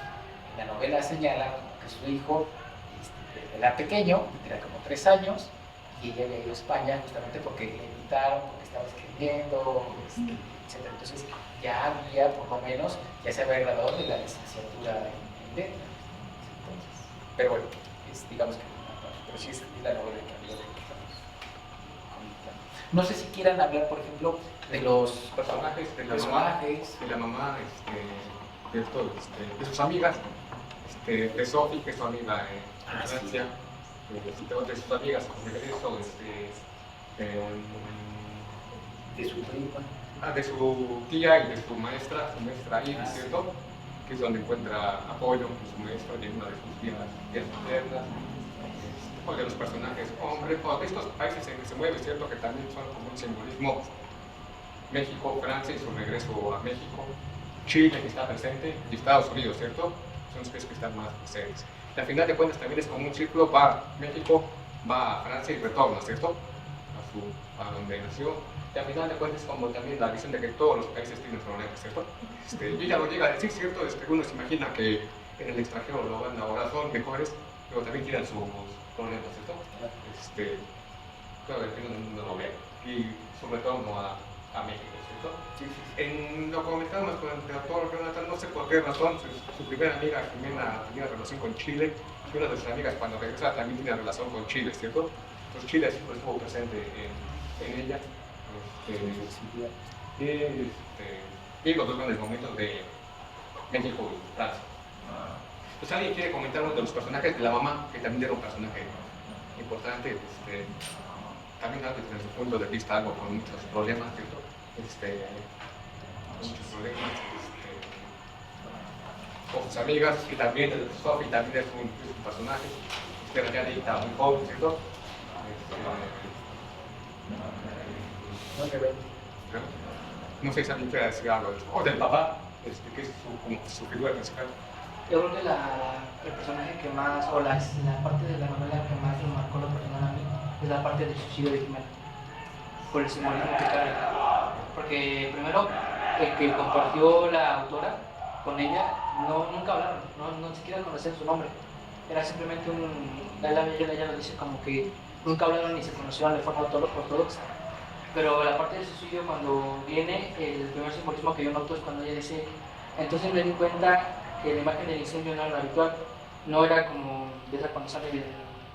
en la novela señala que su hijo era pequeño, tenía como 3 años, y ella había ido a España justamente porque le invitaron, porque estaba escribiendo, etc. Entonces, ya había, por lo menos, ya se había graduado de la licenciatura en letras. Entonces, pero bueno, digamos que pero sí es la novela que había de no sé si quieran hablar, por ejemplo, de los personajes, de la mamá, de sus amigas, de Sophie, que es su amiga en Francia, de sus amigas con regreso, de su prima, de su tía y de su maestra ahí, ¿cierto? Que es donde encuentra apoyo con su maestra y una de sus tías maternas. O de los personajes hombres, o de estos países en que se mueve, ¿cierto? Que también son como un simbolismo. México, Francia y su regreso a México, Chile que está presente y Estados Unidos, ¿cierto? Son los que están más presentes. Y al final de cuentas también es como un círculo, va a México, va a Francia y retorna, ¿cierto? A donde nació. Y al final de cuentas es como también la visión de que todos los países tienen problemas, ¿cierto? Y ella lo llega a decir, ¿cierto? Uno se imagina que en el extranjero lo van ahora son mejores, pero también tienen sus problemas, ¿cierto? Claro, que no lo ve. Y sobre todo a México, ¿cierto? En lo comentábamos con el autor Jonathan, no sé por qué razón, su primera amiga Jimena tenía relación con Chile, y una de sus amigas cuando regresa también tenía relación con Chile, ¿cierto? Entonces Chile siempre estuvo presente en ella. Y los dos grandes momentos de México y Francia. Pues alguien quiere comentar uno de los personajes de la mamá, que también era un personaje importante, también desde su punto de vista algo con muchos problemas, ¿cierto? Muchos problemas con sus amigas, y también Sophie también es un personaje, ya muy joven, ¿cierto? muy rebelde. No sé si a mí quiere decir algo de eso. O del papá, que es su figura principal. Yo creo que el personaje que más, o la parte de la novela que más me marcó lo personal a mí, es la parte del suicidio de Jimena, por el simbolismo que carga. Porque primero, el que compartió la autora con ella, nunca hablaron, no siquiera conocían su nombre. Era simplemente ella lo dice como que nunca hablaron ni se conocieron de forma ortodoxa. Pero la parte del suicidio, cuando viene, el primer simbolismo que yo noto es cuando ella dice, entonces me di cuenta que la imagen del incendio no era la habitual, no era como de esa cuando sale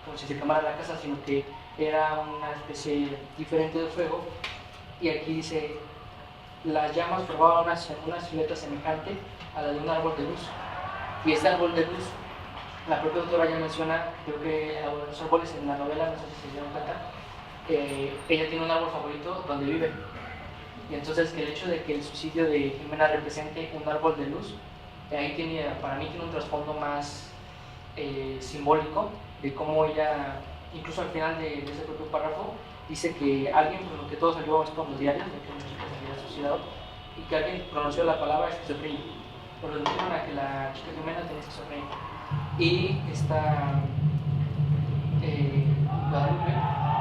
como si se quemara la casa, sino que era una especie diferente de fuego. Y aquí dice, las llamas formaban una silueta semejante a la de un árbol de luz. Y este árbol de luz, la propia autora ya menciona, creo que los árboles en la novela, no sé si se dieron cuenta, ella tiene un árbol favorito donde vive. Y entonces el hecho de que el suicidio de Jimena represente un árbol de luz, ahí para mí tiene un trasfondo más simbólico de cómo ella, incluso al final de ese propio párrafo, dice que alguien, por lo que todos ayudamos con los diarios, de que una chica se había suicidado, y que alguien pronunció la palabra esquizofrenia, por lo que dijeron a que la chica Jimena tenía esquizofrenia. Y esta Guadalupe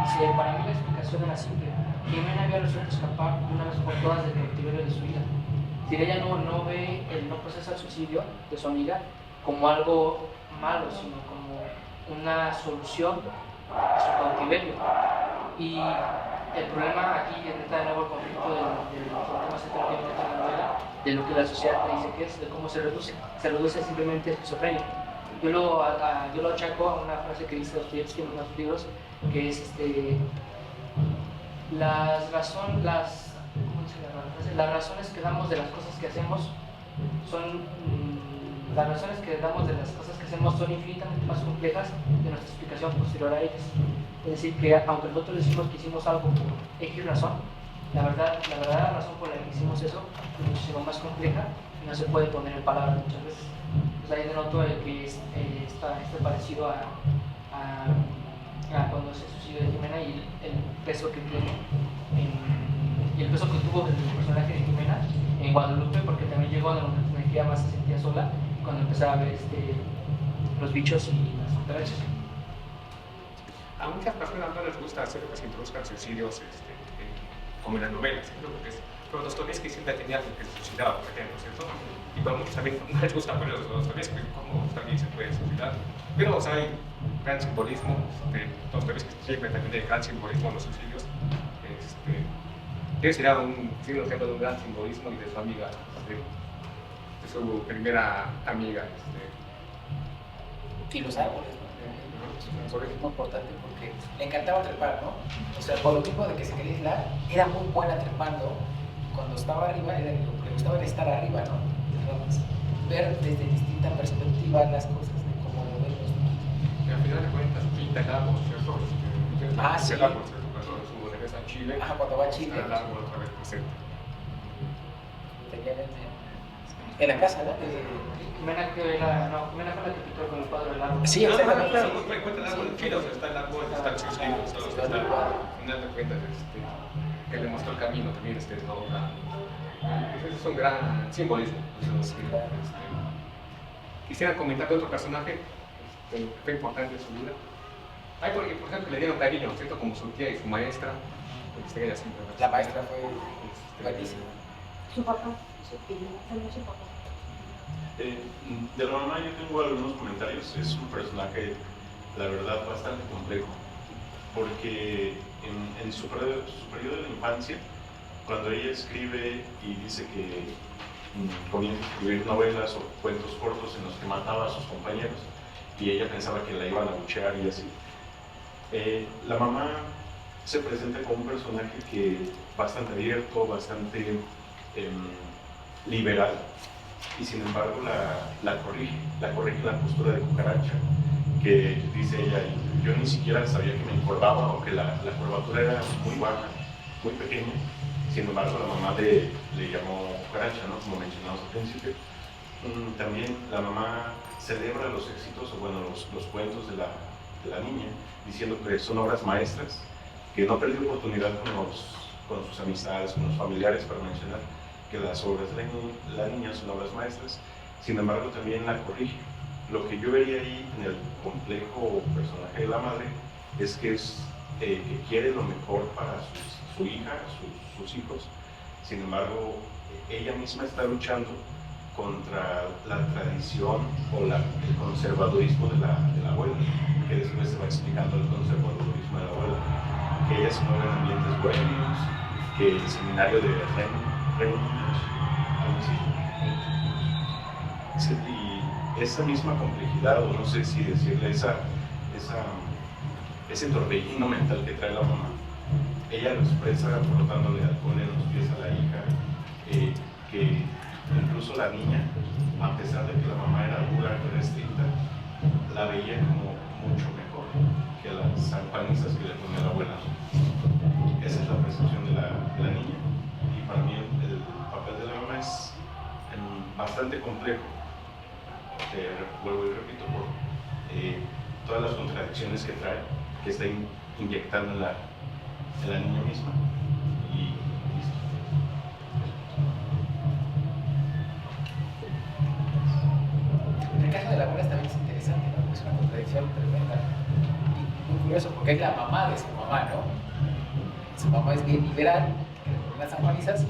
dice, para mí la explicación era simple. Jimena había resuelto escapar de una vez por todas del cautiverio de su vida. Si ella no procesa el suicidio de su amiga como algo malo, sino como una solución a su cautiverio. Y el problema aquí entra de nuevo el conflicto del problema central que entra en la novela, de lo que la sociedad te dice que es, de cómo se reduce. Se reduce simplemente a esquizofrenia. Yo lo achaco a una frase que dice Dostoyevsky en uno de sus libros, que es las razones que damos de las cosas que hacemos son infinitamente más complejas de nuestra explicación posterior a ellas. Es decir, que aunque nosotros decimos que hicimos algo por X razón, la verdadera razón por la que hicimos eso es muchísimo más compleja y no se puede poner en palabras muchas veces. Pues ahí denoto que está parecido a cuando se suicidó de Jimena y el peso que tiene y el peso que tuvo el personaje de Jimena en Guadalupe, porque también llegó a donde ella más se sentía sola cuando empezaba a ver los bichos y las cucarachas. A muchas personas no les gusta hacer que se introduzcan suicidios como en las novelas, ¿no? Pero Dostoyevsky siempre tenía alguien que se suicidaba, por ejemplo, ¿cierto? Y para muchos también no les gusta por eso Dostoyevsky, cómo también se puede suicidar. Pero hay gran simbolismo, Dostoyevsky siempre también tiene gran simbolismo en los suicidios. Sería un ejemplo de un gran simbolismo y de su amiga, de su primera amiga. Y los árboles, ¿no? Es muy importante porque le encantaba trepar, ¿no? O sea, por lo mismo de que se quería aislar, era muy buena trepando. Cuando estaba arriba, lo que le gustaba era estar arriba, ¿no? Ver desde distintas perspectivas las cosas, de cómo lo vemos. Y al final de cuentas, pinta el árbol, ¿cierto? Sí. El árbol, ¿cierto? Cuando su regresa a Chile. Cuando va a Chile. El árbol otra vez presente. En la casa, ¿no? Jimena fue la que pintó con el cuadro del árbol. Sí, exactamente. Encuentra el árbol en Chile, o sea, está el árbol, están sus libros, está al final de cuentas, que le mostró el camino también, todo eso es un gran simbolismo. Quisiera comentar de otro personaje que fue importante en su vida. Por ejemplo, le dieron cariño, ¿cierto? Como su tía y su maestra. Ella siempre la maestra fue buenísima. Su papá, su papá. De la mamá yo tengo algunos comentarios. Es un personaje, la verdad, bastante complejo, porque en su periodo de la infancia, cuando ella escribe y dice que comienza a escribir novelas o cuentos cortos en los que mataba a sus compañeros y ella pensaba que la iban a buchear y así, la mamá se presenta como un personaje que bastante abierto, bastante liberal, y sin embargo la corrige en la postura de cucaracha, que dice ella, yo ni siquiera sabía que me encorvaba o que la curvatura era muy baja, muy pequeña. Sin embargo, la mamá le llamó cucaracha, ¿no? Como mencionamos al principio. También la mamá celebra los éxitos, o bueno, los cuentos de la niña, diciendo que son obras maestras, que no perdió oportunidad con sus amistades, con los familiares, para mencionar que las obras de la niña son obras maestras. Sin embargo, también la corrige. Lo que yo vería ahí en el complejo personaje de la madre es que quiere lo mejor para su hija, sus hijos. Sin embargo, ella misma está luchando contra la tradición o el conservadurismo de la abuela, que después se va explicando el conservadurismo de la abuela, que ella se mueve en ambientes bohemios, que el seminario de Reunidos, y esa misma complejidad, o no sé si decirle ese torbellino mental que trae la mamá, ella lo expresa frotándole alcohol en los pies a la hija, que incluso la niña, a pesar de que la mamá era dura, que era estricta, la veía como mucho mejor que las sanjuanizas que le ponía la abuela. Esa es la percepción de la niña, y para mí el papel de la mamá es bastante complejo. Vuelvo y repito, por todas las contradicciones que trae, que está inyectando en la niña misma. Y listo. El caso de la abuela también es interesante, ¿no? Es una contradicción tremenda. Y muy curioso, porque es la mamá de su mamá, ¿no? Su mamá es bien liberal, que le pone las sanjuanizas,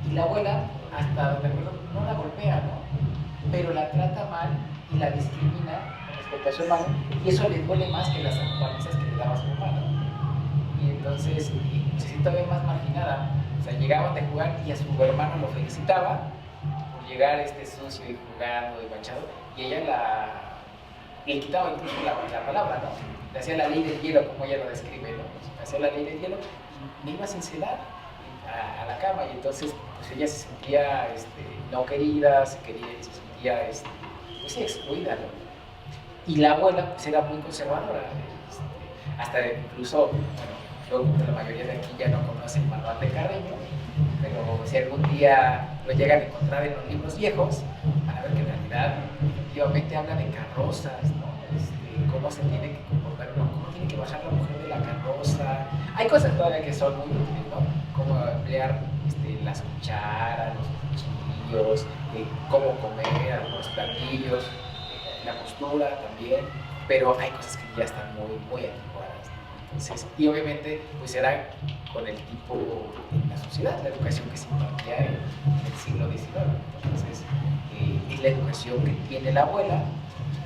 y la abuela, hasta donde recuerdo, no la golpea, ¿no? Pero la trata mal y la discrimina respecto a su hermano, y eso le duele más que las sanjuanizas que le daba su hermano. Y entonces se siente todavía más marginada. O sea, llegaban de jugar y a su hermano lo felicitaba por llegar sucio y jugando y manchado, y ella le quitaba incluso la palabra, ¿no? Le hacía la ley del hielo, como ella lo describe, ¿no? Le hacía la ley del hielo y me iba a cincelar a la cama, y entonces pues ella se sentía no querida, se sentía pues, excluida, ¿no? Y la abuela pues era muy conservadora, hasta incluso, bueno, la mayoría de aquí ya no conoce el manual de Carreño, pero si algún día lo llegan a encontrar en los libros viejos, van a ver que en realidad efectivamente habla de carrozas, ¿no? Cómo se tiene que comportar uno, cómo tiene que bajar la mujer de la carroza. Hay cosas todavía que son muy útiles, ¿no? Como emplear las cucharas, los cuchillos, cómo comer, algunos platillos, la postura también, pero hay cosas que ya están muy, muy anticuadas. Entonces, y obviamente pues era con el tipo de la sociedad, la educación que se impartía en el siglo XIX. Entonces, es la educación que tiene la abuela,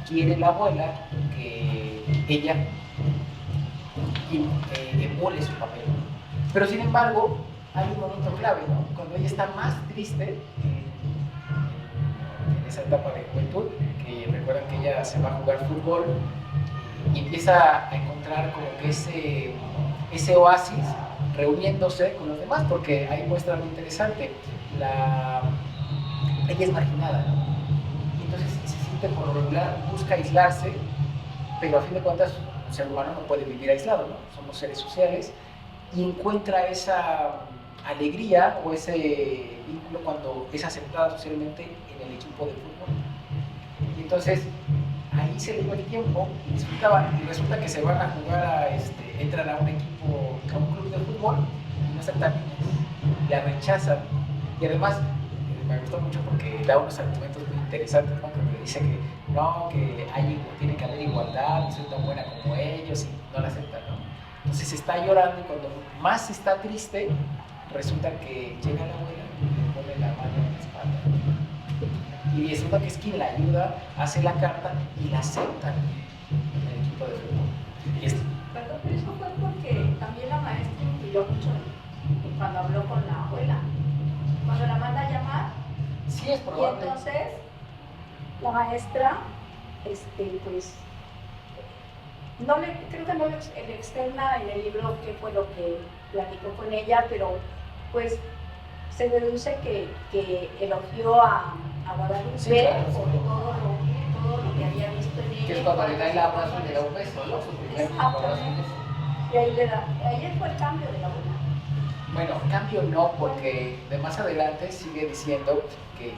quiere la abuela que ella emule su papel. Pero sin embargo, hay un momento clave, ¿no? Cuando ella está más triste, en esa etapa de juventud, que recuerdan que ella se va a jugar fútbol y empieza a encontrar como que ese oasis reuniéndose con los demás, porque ahí muestra algo interesante. Ella es marginada, ¿no? Y entonces se siente por lo regular, busca aislarse, pero a fin de cuentas un ser humano no puede vivir aislado, ¿no? Somos seres sociales, y encuentra esa alegría o ese vínculo cuando es aceptada socialmente en el equipo de fútbol. Y entonces ahí se le dio el tiempo y disfrutaba, y resulta que se van a jugar entran a un equipo, a un club de fútbol, y no aceptan niñas, la rechazan. Y además me gustó mucho porque da unos argumentos muy interesantes, ¿no? Porque dice que no, que tiene que haber igualdad, y soy tan buena como ellos, y no la aceptan, ¿no? Entonces está llorando, y cuando más está triste, resulta que llega la abuela y le pone la mano en la espalda. Y resulta que es quien la ayuda, hace la carta y la aceptan en el equipo de fútbol. Perdón, pero eso fue porque también la maestra influyó mucho cuando habló con la abuela. Cuando la manda a llamar, sí, es probable. Y entonces la maestra, pues, creo que no le externa en el libro qué fue lo que platicó con ella, pero pues se deduce que elogió a Guadalupe, sí, claro, por todo lo que había visto en ella. Que es cuando le da el abrazo y le da un beso, ¿no? Su primer abrazo. Y ahí fue el cambio de la abuela. Bueno, cambio no, porque de más adelante sigue diciendo que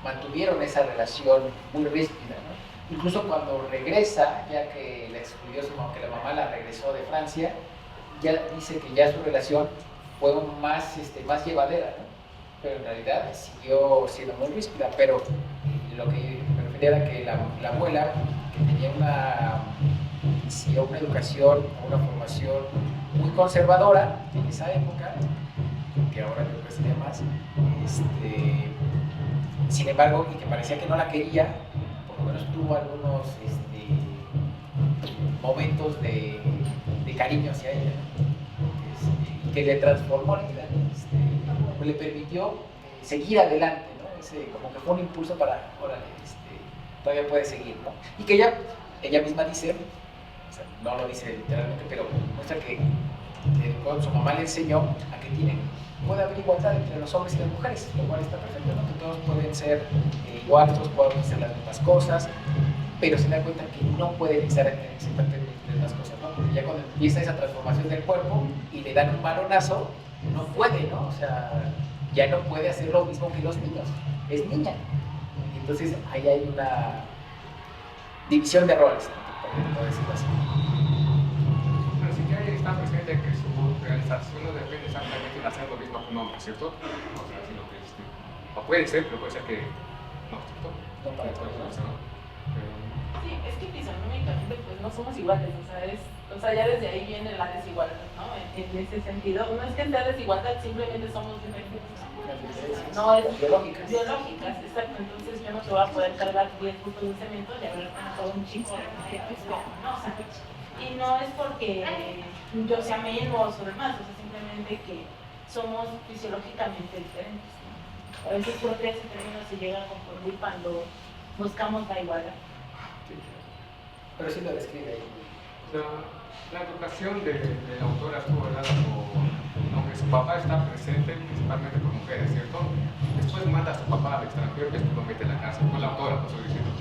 mantuvieron esa relación muy ríspida, ¿no? Incluso cuando regresa, ya que la excluyó su mamá, que la mamá la regresó de Francia, ya dice que ya su relación fue más llevadera, ¿no? Pero en realidad siguió siendo muy ríspida. Pero lo que me refería era que la abuela, que tenía una educación, una formación muy conservadora en esa época, que ahora yo creo que sería más, sin embargo, y que parecía que no la quería, por lo menos tuvo algunos momentos de cariño hacia ella, ¿no? Y que le transformó la vida, ¿no? Le permitió seguir adelante, ¿no? Como que fue un impulso para, órale, todavía puede seguir, ¿no? Y que ella misma dice, o sea, no lo dice literalmente, pero muestra que su mamá le enseñó a que puede haber igualdad entre los hombres y las mujeres, lo cual está perfecto, ¿no? Que todos pueden ser iguales, todos pueden hacer las mismas cosas, pero se da cuenta que no pueden ser exactamente las mismas cosas, ¿no? Porque ya cuando empieza esa transformación del cuerpo y le dan un balonazo, no puede, ¿no? O sea, ya no puede hacer lo mismo que los niños, es niña. Y entonces ahí hay una división de roles, ¿no? Por decirlo así. Pero sí que ahí está presente que su realización no depende exactamente de hacer lo mismo que un hombre, ¿cierto? O sea, sino que o puede ser, pero puede ser que no, ¿cierto? No para todos, ¿no? Sí, es que fisonómicamente pues no somos iguales, o sea, ya desde ahí viene la desigualdad, ¿no? En ese sentido, no es que sea desigualdad, simplemente somos diferentes, ¿no? No es biológicas, exacto. Entonces yo no te voy a poder cargar 10 puntos de cemento y haber todo un chico de no, o sea, y no es porque yo sea menos o demás, o sea, simplemente que somos fisiológicamente diferentes, ¿no? A veces creo que ese término se llega a confundir cuando buscamos la igualdad. Pero sí lo describe ahí. La educación de la autora estuvo dada aunque su papá está presente principalmente con mujeres, ¿cierto? Después manda a su papá al extranjero y lo mete en la cárcel, con la autora, por eso diciendo.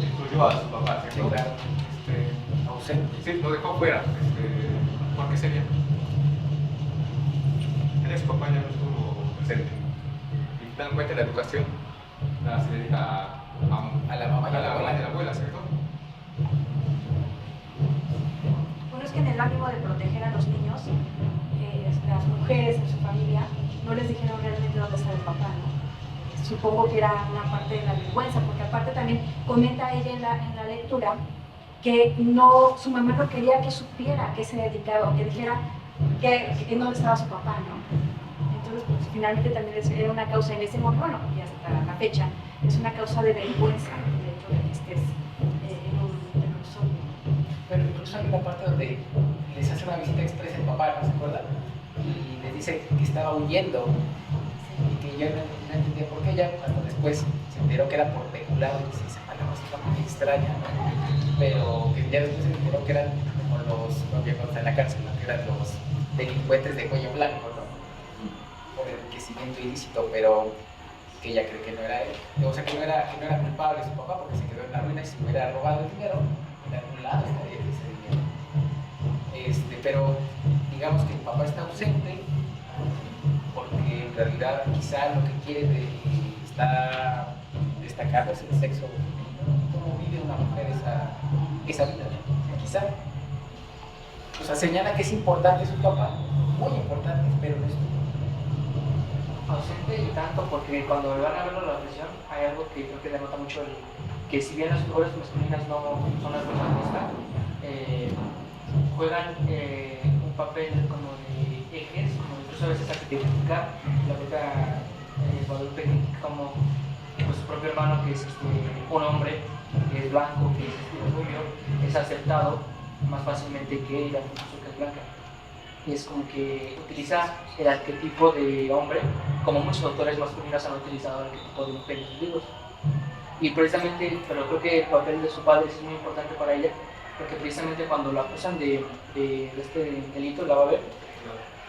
Incluyó a su papá, ¿cierto? Sí, claro. Ausente. Sí, lo dejó fuera. ¿Por qué sería? Su papá ya no estuvo presente. Y finalmente la educación se dedica a la mamá y a la abuela, ¿cierto? Bueno, es que en el ánimo de proteger a los niños, las mujeres en su familia no les dijeron realmente dónde estaba el papá, ¿no? Supongo que era una parte de la vergüenza, porque aparte también comenta ella en la lectura que su mamá no quería que supiera a qué se dedicaba, o que dijera que dónde estaba su papá, ¿no? Entonces, pues, finalmente también era una causa en ese momento, bueno, y hasta la fecha, es una causa de vergüenza el hecho de que estés en un solo. Pero incluso hay una parte donde les hace una visita expresa el papá, ¿no se acuerdan? Y les dice que estaba huyendo y que yo no entendía por qué. Ya hasta después se enteró que era por peculado y dice, esa palabra está muy extraña, ¿no? Pero que ya después se enteró que eran como no que en la cárcel, ¿no? Que eran los delincuentes de cuello blanco, ¿no? Por el enriquecimiento ilícito, pero que ella cree que no era él. O sea, que no era culpable su papá porque se quedó en la ruina y se hubiera robado el dinero, en algún lado estaría ese dinero. Pero digamos que el papá está ausente porque en realidad quizá lo que quiere está destacando es el sexo femenino, cómo vive una mujer esa vida, ¿no? Quizá. O sea, señala que es importante su papá, muy importante, pero no es ausente y tanto porque cuando van a verlo la presión hay algo que creo que denota mucho que si bien las figuras masculinas no son las protagonistas, juegan un papel como de ejes, como incluso a veces a criticar la propia Guadalupe, como pues, su propio hermano que es un hombre, que es blanco, que es rubio, es aceptado más fácilmente que ella, incluso que es blanca. Y es como que utiliza el arquetipo de hombre, como muchos autores masculinos han utilizado el arquetipo de mujer en sus libros. Y precisamente, pero creo que el papel de su padre es muy importante para ella, porque precisamente cuando lo acusan de este delito, la va a ver,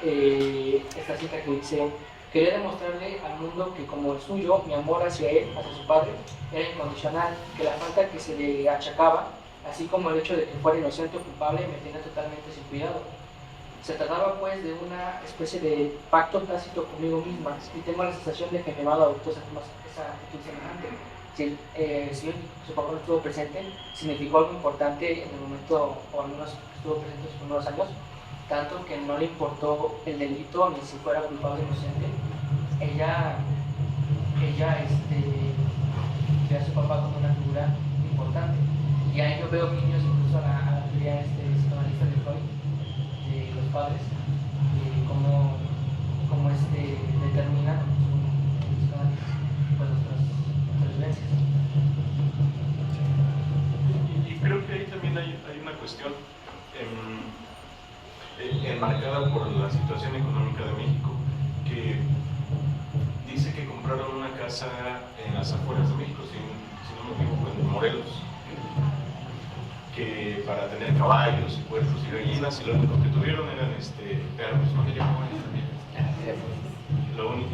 esta cita que dice: quería demostrarle al mundo que como el suyo, mi amor hacia él, hacia su padre, era incondicional, que la falta que se le achacaba, así como el hecho de que fuera inocente o culpable, me tenía totalmente sin cuidado. Se trataba pues de una especie de pacto tácito conmigo misma, y tengo la sensación de que mi amado adoptó esa actitud semejante. Si su papá no estuvo presente, significó algo importante en el momento, o al menos estuvo presente por unos años, tanto que no le importó el delito ni si fuera culpable o inocente. Ella ve a su papá como una figura importante. Y ahí yo veo niños, incluso a la teoría psicoanalista de Freud, de los padres, cómo determinan pues, nuestras vivencias. Y creo que ahí también hay una cuestión enmarcada por la situación económica de México, que dice que compraron una casa en las afueras de México, si no me equivoco, en Morelos, que para tener caballos y puercos y gallinas, y lo único que tuvieron eran perros, ¿no?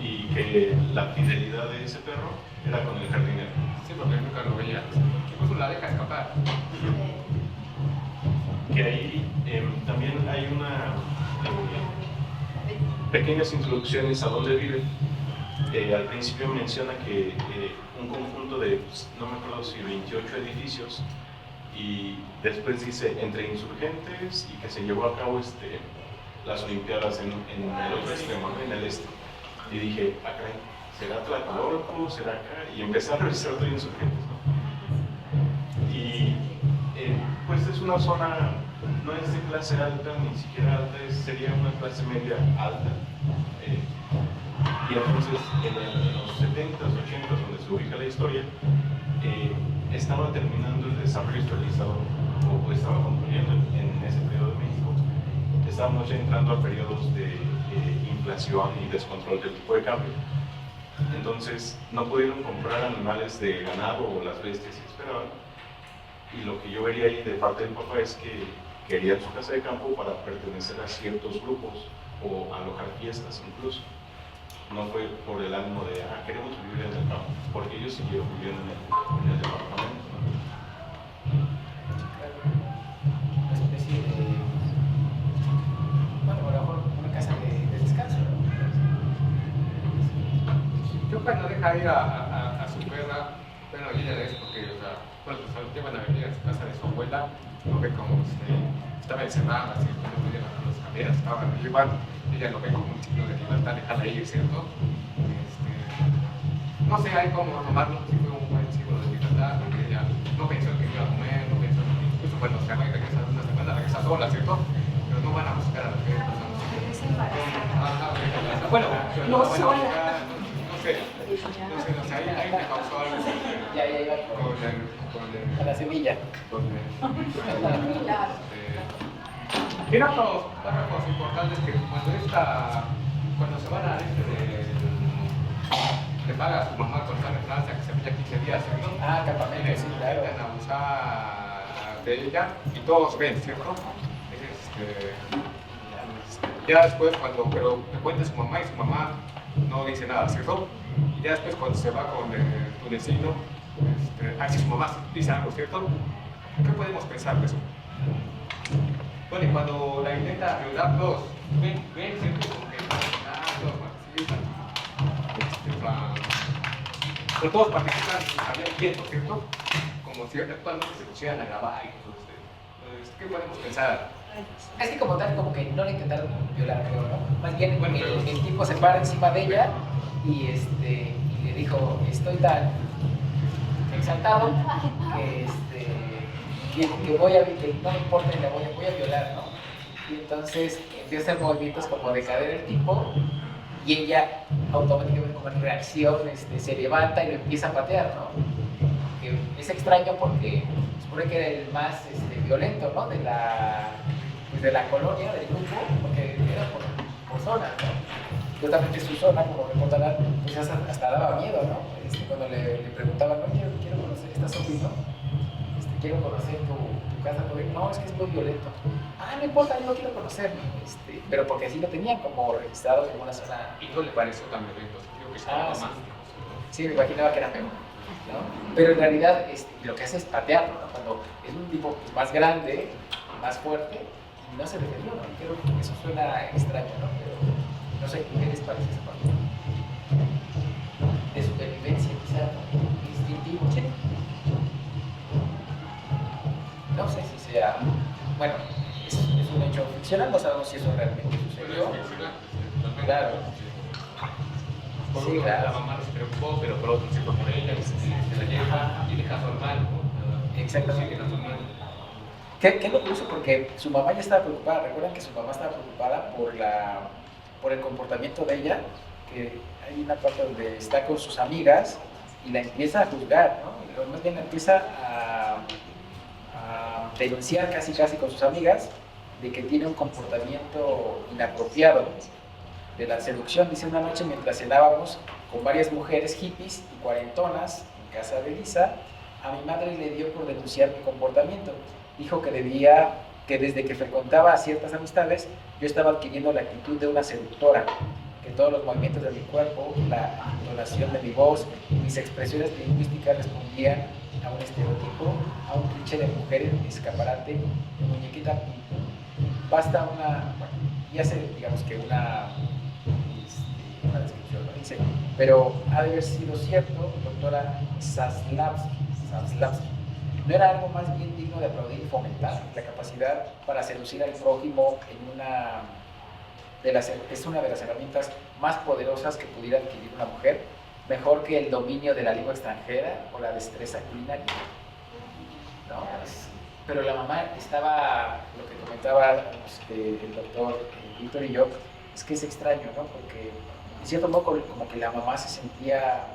Y que la fidelidad de ese perro era con el jardinero. Sí, porque nunca lo veía. Incluso la deja escapar. Que ahí también hay pequeñas introducciones a dónde vive. Al principio menciona que un conjunto de, no me acuerdo si 28 edificios, y después dice entre insurgentes y que se llevó a cabo las Olimpiadas en el otro extremo, ¿no? En el este. Y dije, acá, ¿será Tlatelolco? ¿Será acá? Y empecé a revisar otros insurgentes, ¿no? Y pues es una zona, no es de clase alta, ni siquiera alta, sería una clase media alta. Y entonces en los 70s, 80s, donde se ubica la historia, estaba terminando el desarrollo industrializado, o estaba concluyendo en ese periodo de México. Estábamos ya entrando a periodos de inflación y descontrol del tipo de cambio. Entonces no pudieron comprar animales de ganado o las bestias que esperaban. Y lo que yo vería ahí de parte del papá es que querían su casa de campo para pertenecer a ciertos grupos o alojar fiestas incluso. No fue por el ánimo de, queremos vivir en el campo, porque ellos siguieron viviendo en el departamento, ¿no? Una especie de, bueno, a lo mejor una casa de descanso, ¿no? Yo cuando deja ir a su perra, bueno, ella es porque, o sea, bueno, pues llevan a venir a su casa de su abuela, lo ve como estaba encerrada, así, no podía bajar las escaleras, estaban arriba, ella lo ve como un signo de libertad, dejarla ir, ¿cierto? No sé, hay como tomarlo, si fue un buen signo de libertad, porque ella no pensó que iba a comer, no pensó que incluso cuando se va y regresa una semana, regresa sola, ¿cierto? Pero no van a buscar a las perras, no sé. Bueno, no sola. No sé, ahí me causó algo. Ya iba con la semilla. Tiene otros párrafos importantes que cuando se van a le paga a su mamá cuando están en Francia, que se vaya 15 días, ¿no? Campamento, sí, claro. Intentan abusar de ella y todos ven, ¿cierto? Ya después pero le cuenta a su mamá y su mamá no dice nada, ¿cierto? Y ya después cuando se va con el tunecino, si su mamá dice algo, ¿cierto? ¿Qué podemos pensar de eso? Bueno, y cuando la intenta ayudar, todos ven, ¿cierto? Como que todos participan. Pero todos participan y sabían quietos, ¿cierto? Como si actualmente se pusieran a grabar y todo esto. ¿Qué podemos pensar? Es que como tal, como que no le intentaron violar, creo, ¿no? Más bien, el tipo se para encima de ella y le dijo, estoy tan exaltado que voy a, que no me importa, la voy a violar, ¿no? Y entonces empieza a hacer movimientos como de caer el tipo y ella automáticamente como en reacción se levanta y lo empieza a patear, ¿no? Que es extraño porque supone que era el más violento, ¿no? De la colonia, del grupo, porque era por zona, ¿no? Totalmente su zona, como recordarán, pues hasta daba miedo, ¿no? Cuando le preguntaban, no, quiero conocer esta Sophie, ¿no? Quiero conocer tu casa, no, es que es muy violento. No importa, yo lo quiero conocer, pero porque así lo tenían como registrado como una zona. Y no le pareció tan violento, creo que estaba más. Sí, me imaginaba que era peor, ¿no? Pero en realidad lo que hace es patearlo, ¿no? Cuando es un tipo más grande, más fuerte, no se defendió, ¿no? Creo que eso suena extraño, ¿no? Pero no sé, ¿qué les parece esa parte? De supervivencia, quizá, ¿no? Instintivo, ¿sí? No sé si sea, bueno, es un hecho ficcional. ficcional, no sabemos si eso realmente sucedió. Claro. Por Sí, uno, claro. la mamá no se preocupó, pero por otro sí fue por ella, se la lleva y deja a su hermano. Exactamente. Sigue a su hermano. ¿Qué es lo curioso? Porque su mamá ya estaba preocupada. Recuerdan que su mamá estaba preocupada por el comportamiento de ella, que hay una parte donde está con sus amigas y la empieza a juzgar, ¿no? Más bien la empieza a denunciar casi con sus amigas de que tiene un comportamiento inapropiado de la seducción. Dice: una noche mientras cenábamos con varias mujeres hippies y cuarentonas en casa de Lisa, a mi madre le dio por denunciar mi comportamiento. Dijo que desde que frecuentaba a ciertas amistades, yo estaba adquiriendo la actitud de una seductora, que todos los movimientos de mi cuerpo, la entonación de mi voz y mis expresiones lingüísticas respondían a un estereotipo, a un cliché de mujer escaparate, de muñequita. Basta y hace, digamos que una descripción, ¿no? Dice: pero ha de haber sido cierto, doctora Zaslavsky, ¿no era algo más bien digno de aplaudir y fomentar la capacidad para seducir al prójimo es una de las herramientas más poderosas que pudiera adquirir una mujer, mejor que el dominio de la lengua extranjera o la destreza culinaria? ¿No? Pero la mamá estaba, lo que comentaba el doctor Víctor y yo, es que es extraño, ¿no? Porque en cierto modo como que la mamá se sentía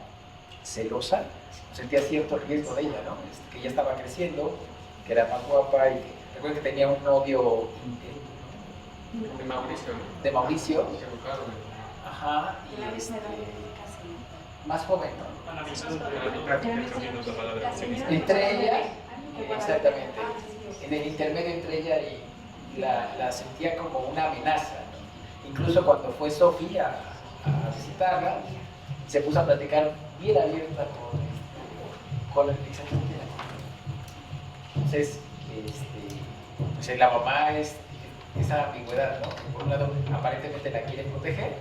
celosa, sentía cierto riesgo de ella, ¿no? Que ella estaba creciendo, que era más guapa y recuerdo que tenía un novio De Mauricio, ¿no? de Mauricio, Educado, ajá, y más joven, ¿no? a la mitad, la palabra. Entre ella, exactamente, en el intermedio entre ella y la sentía como una amenaza, ¿no? Incluso cuando fue Sofía a visitarla, se puso a platicar bien abierta con exactamente la cosa. Entonces, pues la mamá es esa ambigüedad, ¿no? Por un lado, aparentemente la quiere proteger,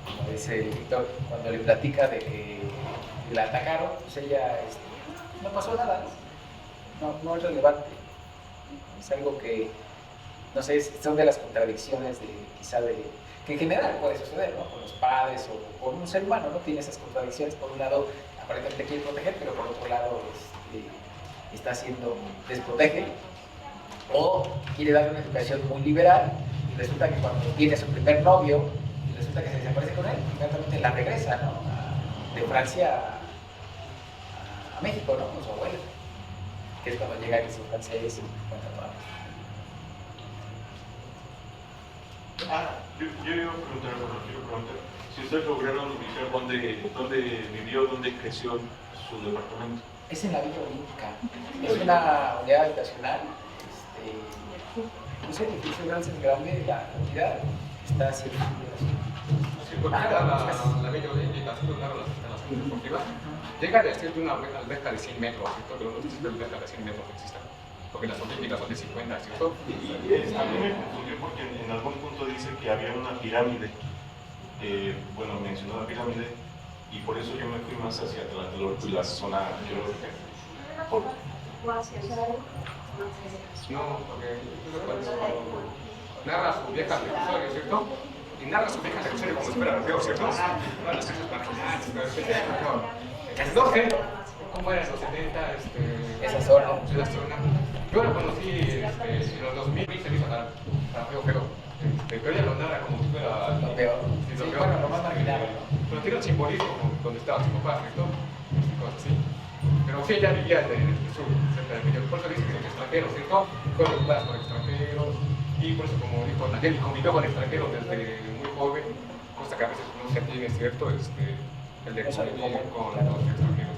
como dice Víctor, cuando le platica de que la atacaron, pues ella no pasó nada, no es relevante. Es algo que, no sé, son de las contradicciones que en general puede suceder, ¿no? Con los padres o con un ser humano, ¿no? Tiene esas contradicciones. Por un lado, aparentemente quiere proteger, pero por otro lado está haciendo, desprotege, o quiere darle una educación muy liberal, y resulta que cuando tiene su primer novio, y resulta que se desaparece con él, inmediatamente la regresa, ¿no? De Francia a México, ¿no? Con su abuela, que es cuando llega y su francés y cuenta todo. Yo quiero preguntar, si ustedes lograron ubicar dónde vivió, dónde creció su departamento. Es en la Villa Olímpica, es una unidad habitacional, un edificio grande, la cantidad está haciendo. Sí, porque la Villa Olímpica, así lo claro, las instalaciones deportivas, llega a decirte una alberca de 100 metros, ¿cierto? Pero no existe una alberca de 100 metros que exista, porque las olímpicas son de 50, ¿cierto? A mí me confundió porque en algún punto dice que había una pirámide, bueno, mencionó la pirámide, y por eso yo me fui más hacia Tlatelolco y la zona arqueológica. No, porque narra su vieja historia, ¿cierto? Y narra su vieja historia como si fuera feo, ¿cierto? Todas las casas marginales, no sé cómo era en los 70, esa zona. Yo lo conocí en los 2000, se me hizo tan feo, pero ella lo narra como si fuera lo peor. Sí, Sí, bueno, lo más marginal, ¿no? Pero tiene un simbolismo donde estaba su papá, ¿cierto? Cosas así. Pero sí, ella vivía en el sur, cerca de México. Por eso dice que es extranjero, ¿cierto? Fue ocupada por extranjeros. Y por eso, como dijo Nayeli, convivió con extranjeros desde muy joven, cosa que a veces no se tiene, ¿cierto? El de convivir con los extranjeros.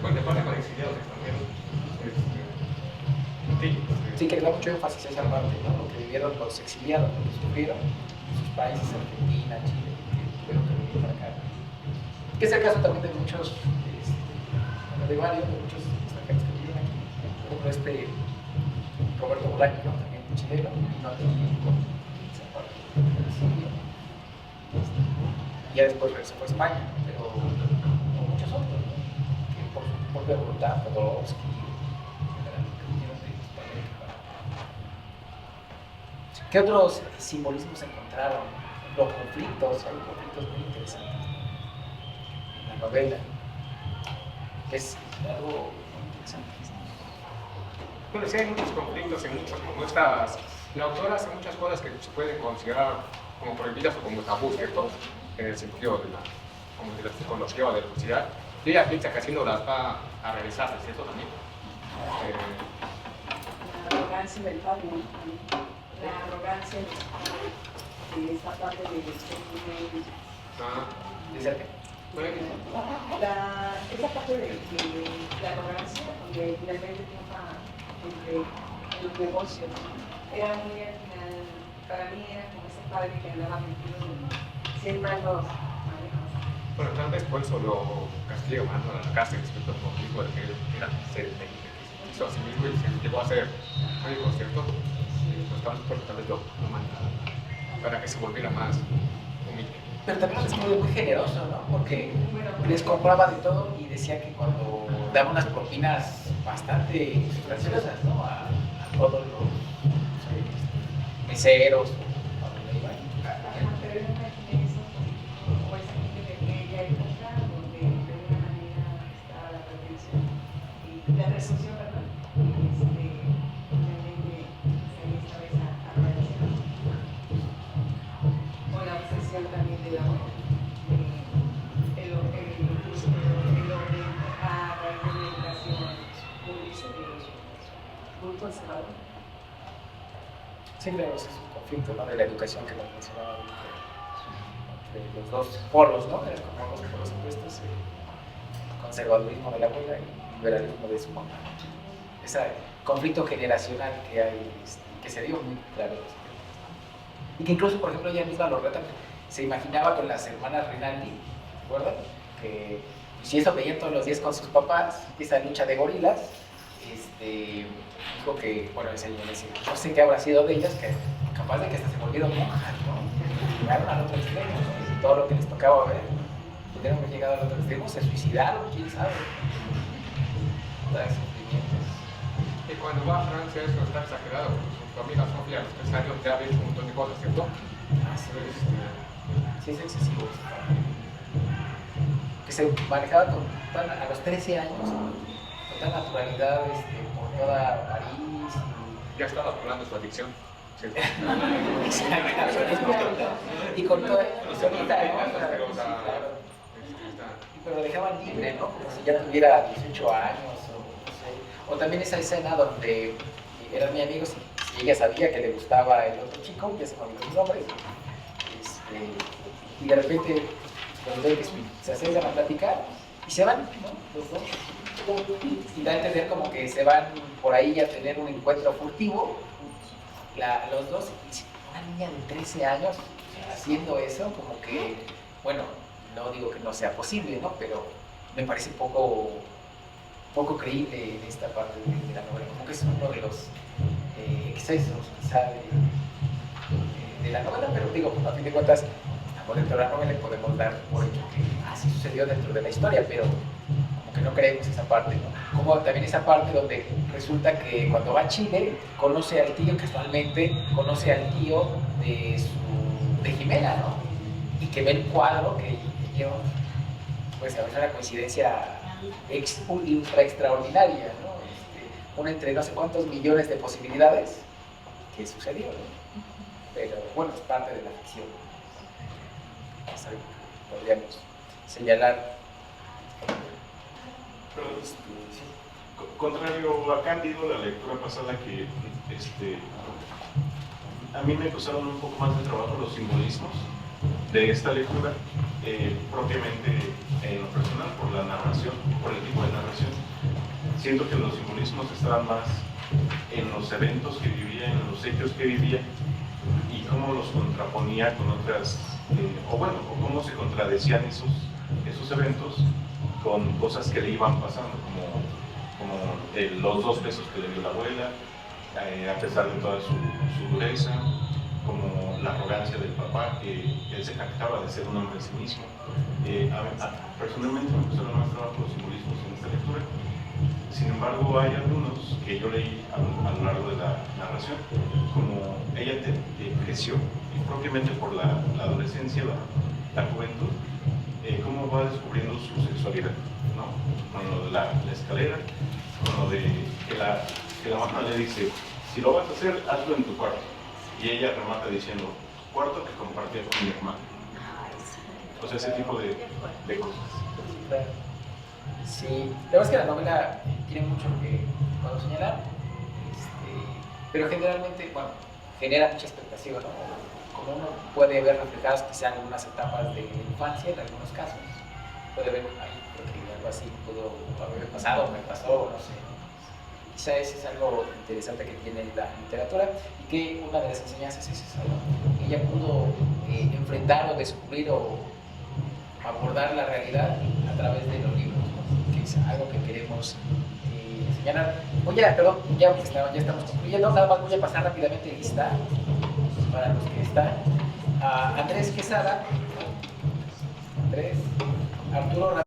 Bueno, de parte con exiliados extranjeros. Sí, que le da mucho énfasis a esa parte, ¿no? Lo que vivieron los exiliados, lo que sufrieron en sus países, Argentina, Chile, que tuvieron que venir para acá. Que es el caso también de muchos, de muchos extranjeros que viven aquí, como Roberto Bolaño, ¿no? También chileno, y no aquí con esa parte del exilio. Y ya después se fue a España, pero como muchos otros, ¿no? Que por su propia voluntad, Podolowski, ¿Qué otros simbolismos encontraron? Los conflictos, hay conflictos muy interesantes en la novela. Es algo muy interesante. Bueno, sí hay muchos conflictos en muchas, como estas, la autora hace muchas cosas que se pueden considerar como prohibidas o como tabú, ¿cierto? En el sentido de la, como de la psicología o de la sociedad. Y ella piensa que así no las va a realizar, ¿es cierto también? La arrogancia del padre, ¿no? La arrogancia de esta parte de esa parte de la arrogancia, donde finalmente triunfa en los negocios, ¿no? Era muy al final, para mí era como ese padre que andaba metido en 100 malos manejos. Bueno, tal vez por eso lo castiga más a la cárcel respecto al conflicto de que él era ser técnico, que se hizo a sí mismo y se llegó a ser médico, ¿cierto? Pues tal vez lo manda para que se volviera más humilde. Pero también es muy generoso, ¿no? Porque les compraba de todo y decía que cuando daba unas propinas bastante sustanciosas, ¿no? A todos los meseros o a donde iban. Pero yo me imaginé eso, o esa gente de aquella época, donde de alguna manera estaba la pretensión y la resolución, ¿verdad? Realmente ahí estaba esa arrogancia. O la obsesión también de la mujer. El hombre a raíz de la educación muy conservador. Sí, claro, ese es un conflicto, ¿no? De la educación que nos mencionaba entre los dos polos, ¿no? Eran como dos polos opuestos, el conservadurismo de la abuela y el liberalismo de su mamá. Ese conflicto generacional que hay, que se dio muy claro. Y que incluso, por ejemplo, ella misma lo relata, se imaginaba con las hermanas Rinaldi, ¿recuerdan? Que si eso veían todos los días con sus papás, esa lucha de gorilas, dijo que, bueno, ese niño decía, no sé qué habrá sido de ellas, que capaz de que hasta se volvieron monjas, ¿no? Llegaron al otro extremo, ¿no? Y todo lo que les tocaba ver, pudieron haber llegado al otro extremo, se suicidaron, quién sabe. Y cuando va a Francia eso está exagerado, porque su amiga Sofía a los 3 años ya había hecho un montón de cosas, ¿cierto? Sí, es excesivo. Que se manejaba a los 13 años, con toda naturalidad por toda París. Ya estaba hablando de su adicción, ¿cierto? Y con toda solita, pero lo dejaban libre, ¿no? Como si ya tuviera 18 años o también esa escena donde eran mis amigos y ella sabía que le gustaba el otro chico, ya se me olvidó su nombre, y de repente los ven que se acercan a platicar y se van, ¿no? Los dos. Y da a entender como que se van por ahí a tener un encuentro furtivo, los dos, y una niña de 13 años haciendo eso, como que, bueno, no digo que no sea posible, ¿no? Pero me parece poco creíble en esta parte de la novela, como que es uno de los excesos quizá de la novela, pero digo, a fin de cuentas, estamos dentro de la novela y podemos dar por hecho que así sucedió dentro de la historia, pero como que no creemos esa parte, ¿no? Como también esa parte donde resulta que cuando va a Chile, conoce al tío, casualmente conoce al tío de Jimena, ¿no? Y que ve el cuadro que yo, pues a veces una coincidencia ultra extraordinaria, ¿no? Una entre no sé cuántos millones de posibilidades que sucedió, ¿no? Pero bueno, es parte de la ficción. Podríamos señalar. Pero, contrario a Cándido, la lectura pasada que a mí me costaron un poco más de trabajo los simbolismos de esta lectura, propiamente en lo personal, por la narración, por el tipo de narración. Siento que los simbolismos estaban más en los eventos que vivía, en los hechos que vivía, y cómo los contraponía con otras, o cómo se contradecían esos eventos con cosas que le iban pasando, como los 2 pesos que le dio la abuela, a pesar de toda su dureza, como la arrogancia del papá, que él se jactaba de ser un hombre en sí mismo. Personalmente me costaron más trabajo los simbolismos en esta lectura. Sin embargo, hay algunos que yo leí a lo largo de la narración, como ella creció, y propiamente por la adolescencia, la juventud, cómo va descubriendo su sexualidad, ¿no? Con lo de la escalera, con lo de que la mamá le dice, si lo vas a hacer, hazlo en tu cuarto. Y ella remata diciendo, cuarto que compartía con mi hermano. O sea, ese tipo de cosas. Sí, la verdad es que la novela tiene mucho que puedo señalar, pero generalmente, bueno, genera mucha expectativa, ¿no? Como uno puede ver reflejadas quizá en algunas etapas de la infancia, en algunos casos, puede ver, ay, creo que algo así pudo haber pasado, me pasó, no sé. Quizá ese es algo interesante que tiene la literatura y que una de las enseñanzas es esa, ¿no? Ella pudo enfrentar o descubrir o abordar la realidad a través de los libros, ¿no? Que es algo que queremos señalar. Oye, perdón, ya estamos concluyendo, nada más voy a pasar rápidamente lista para los que están. Andrés Quesada, Arturo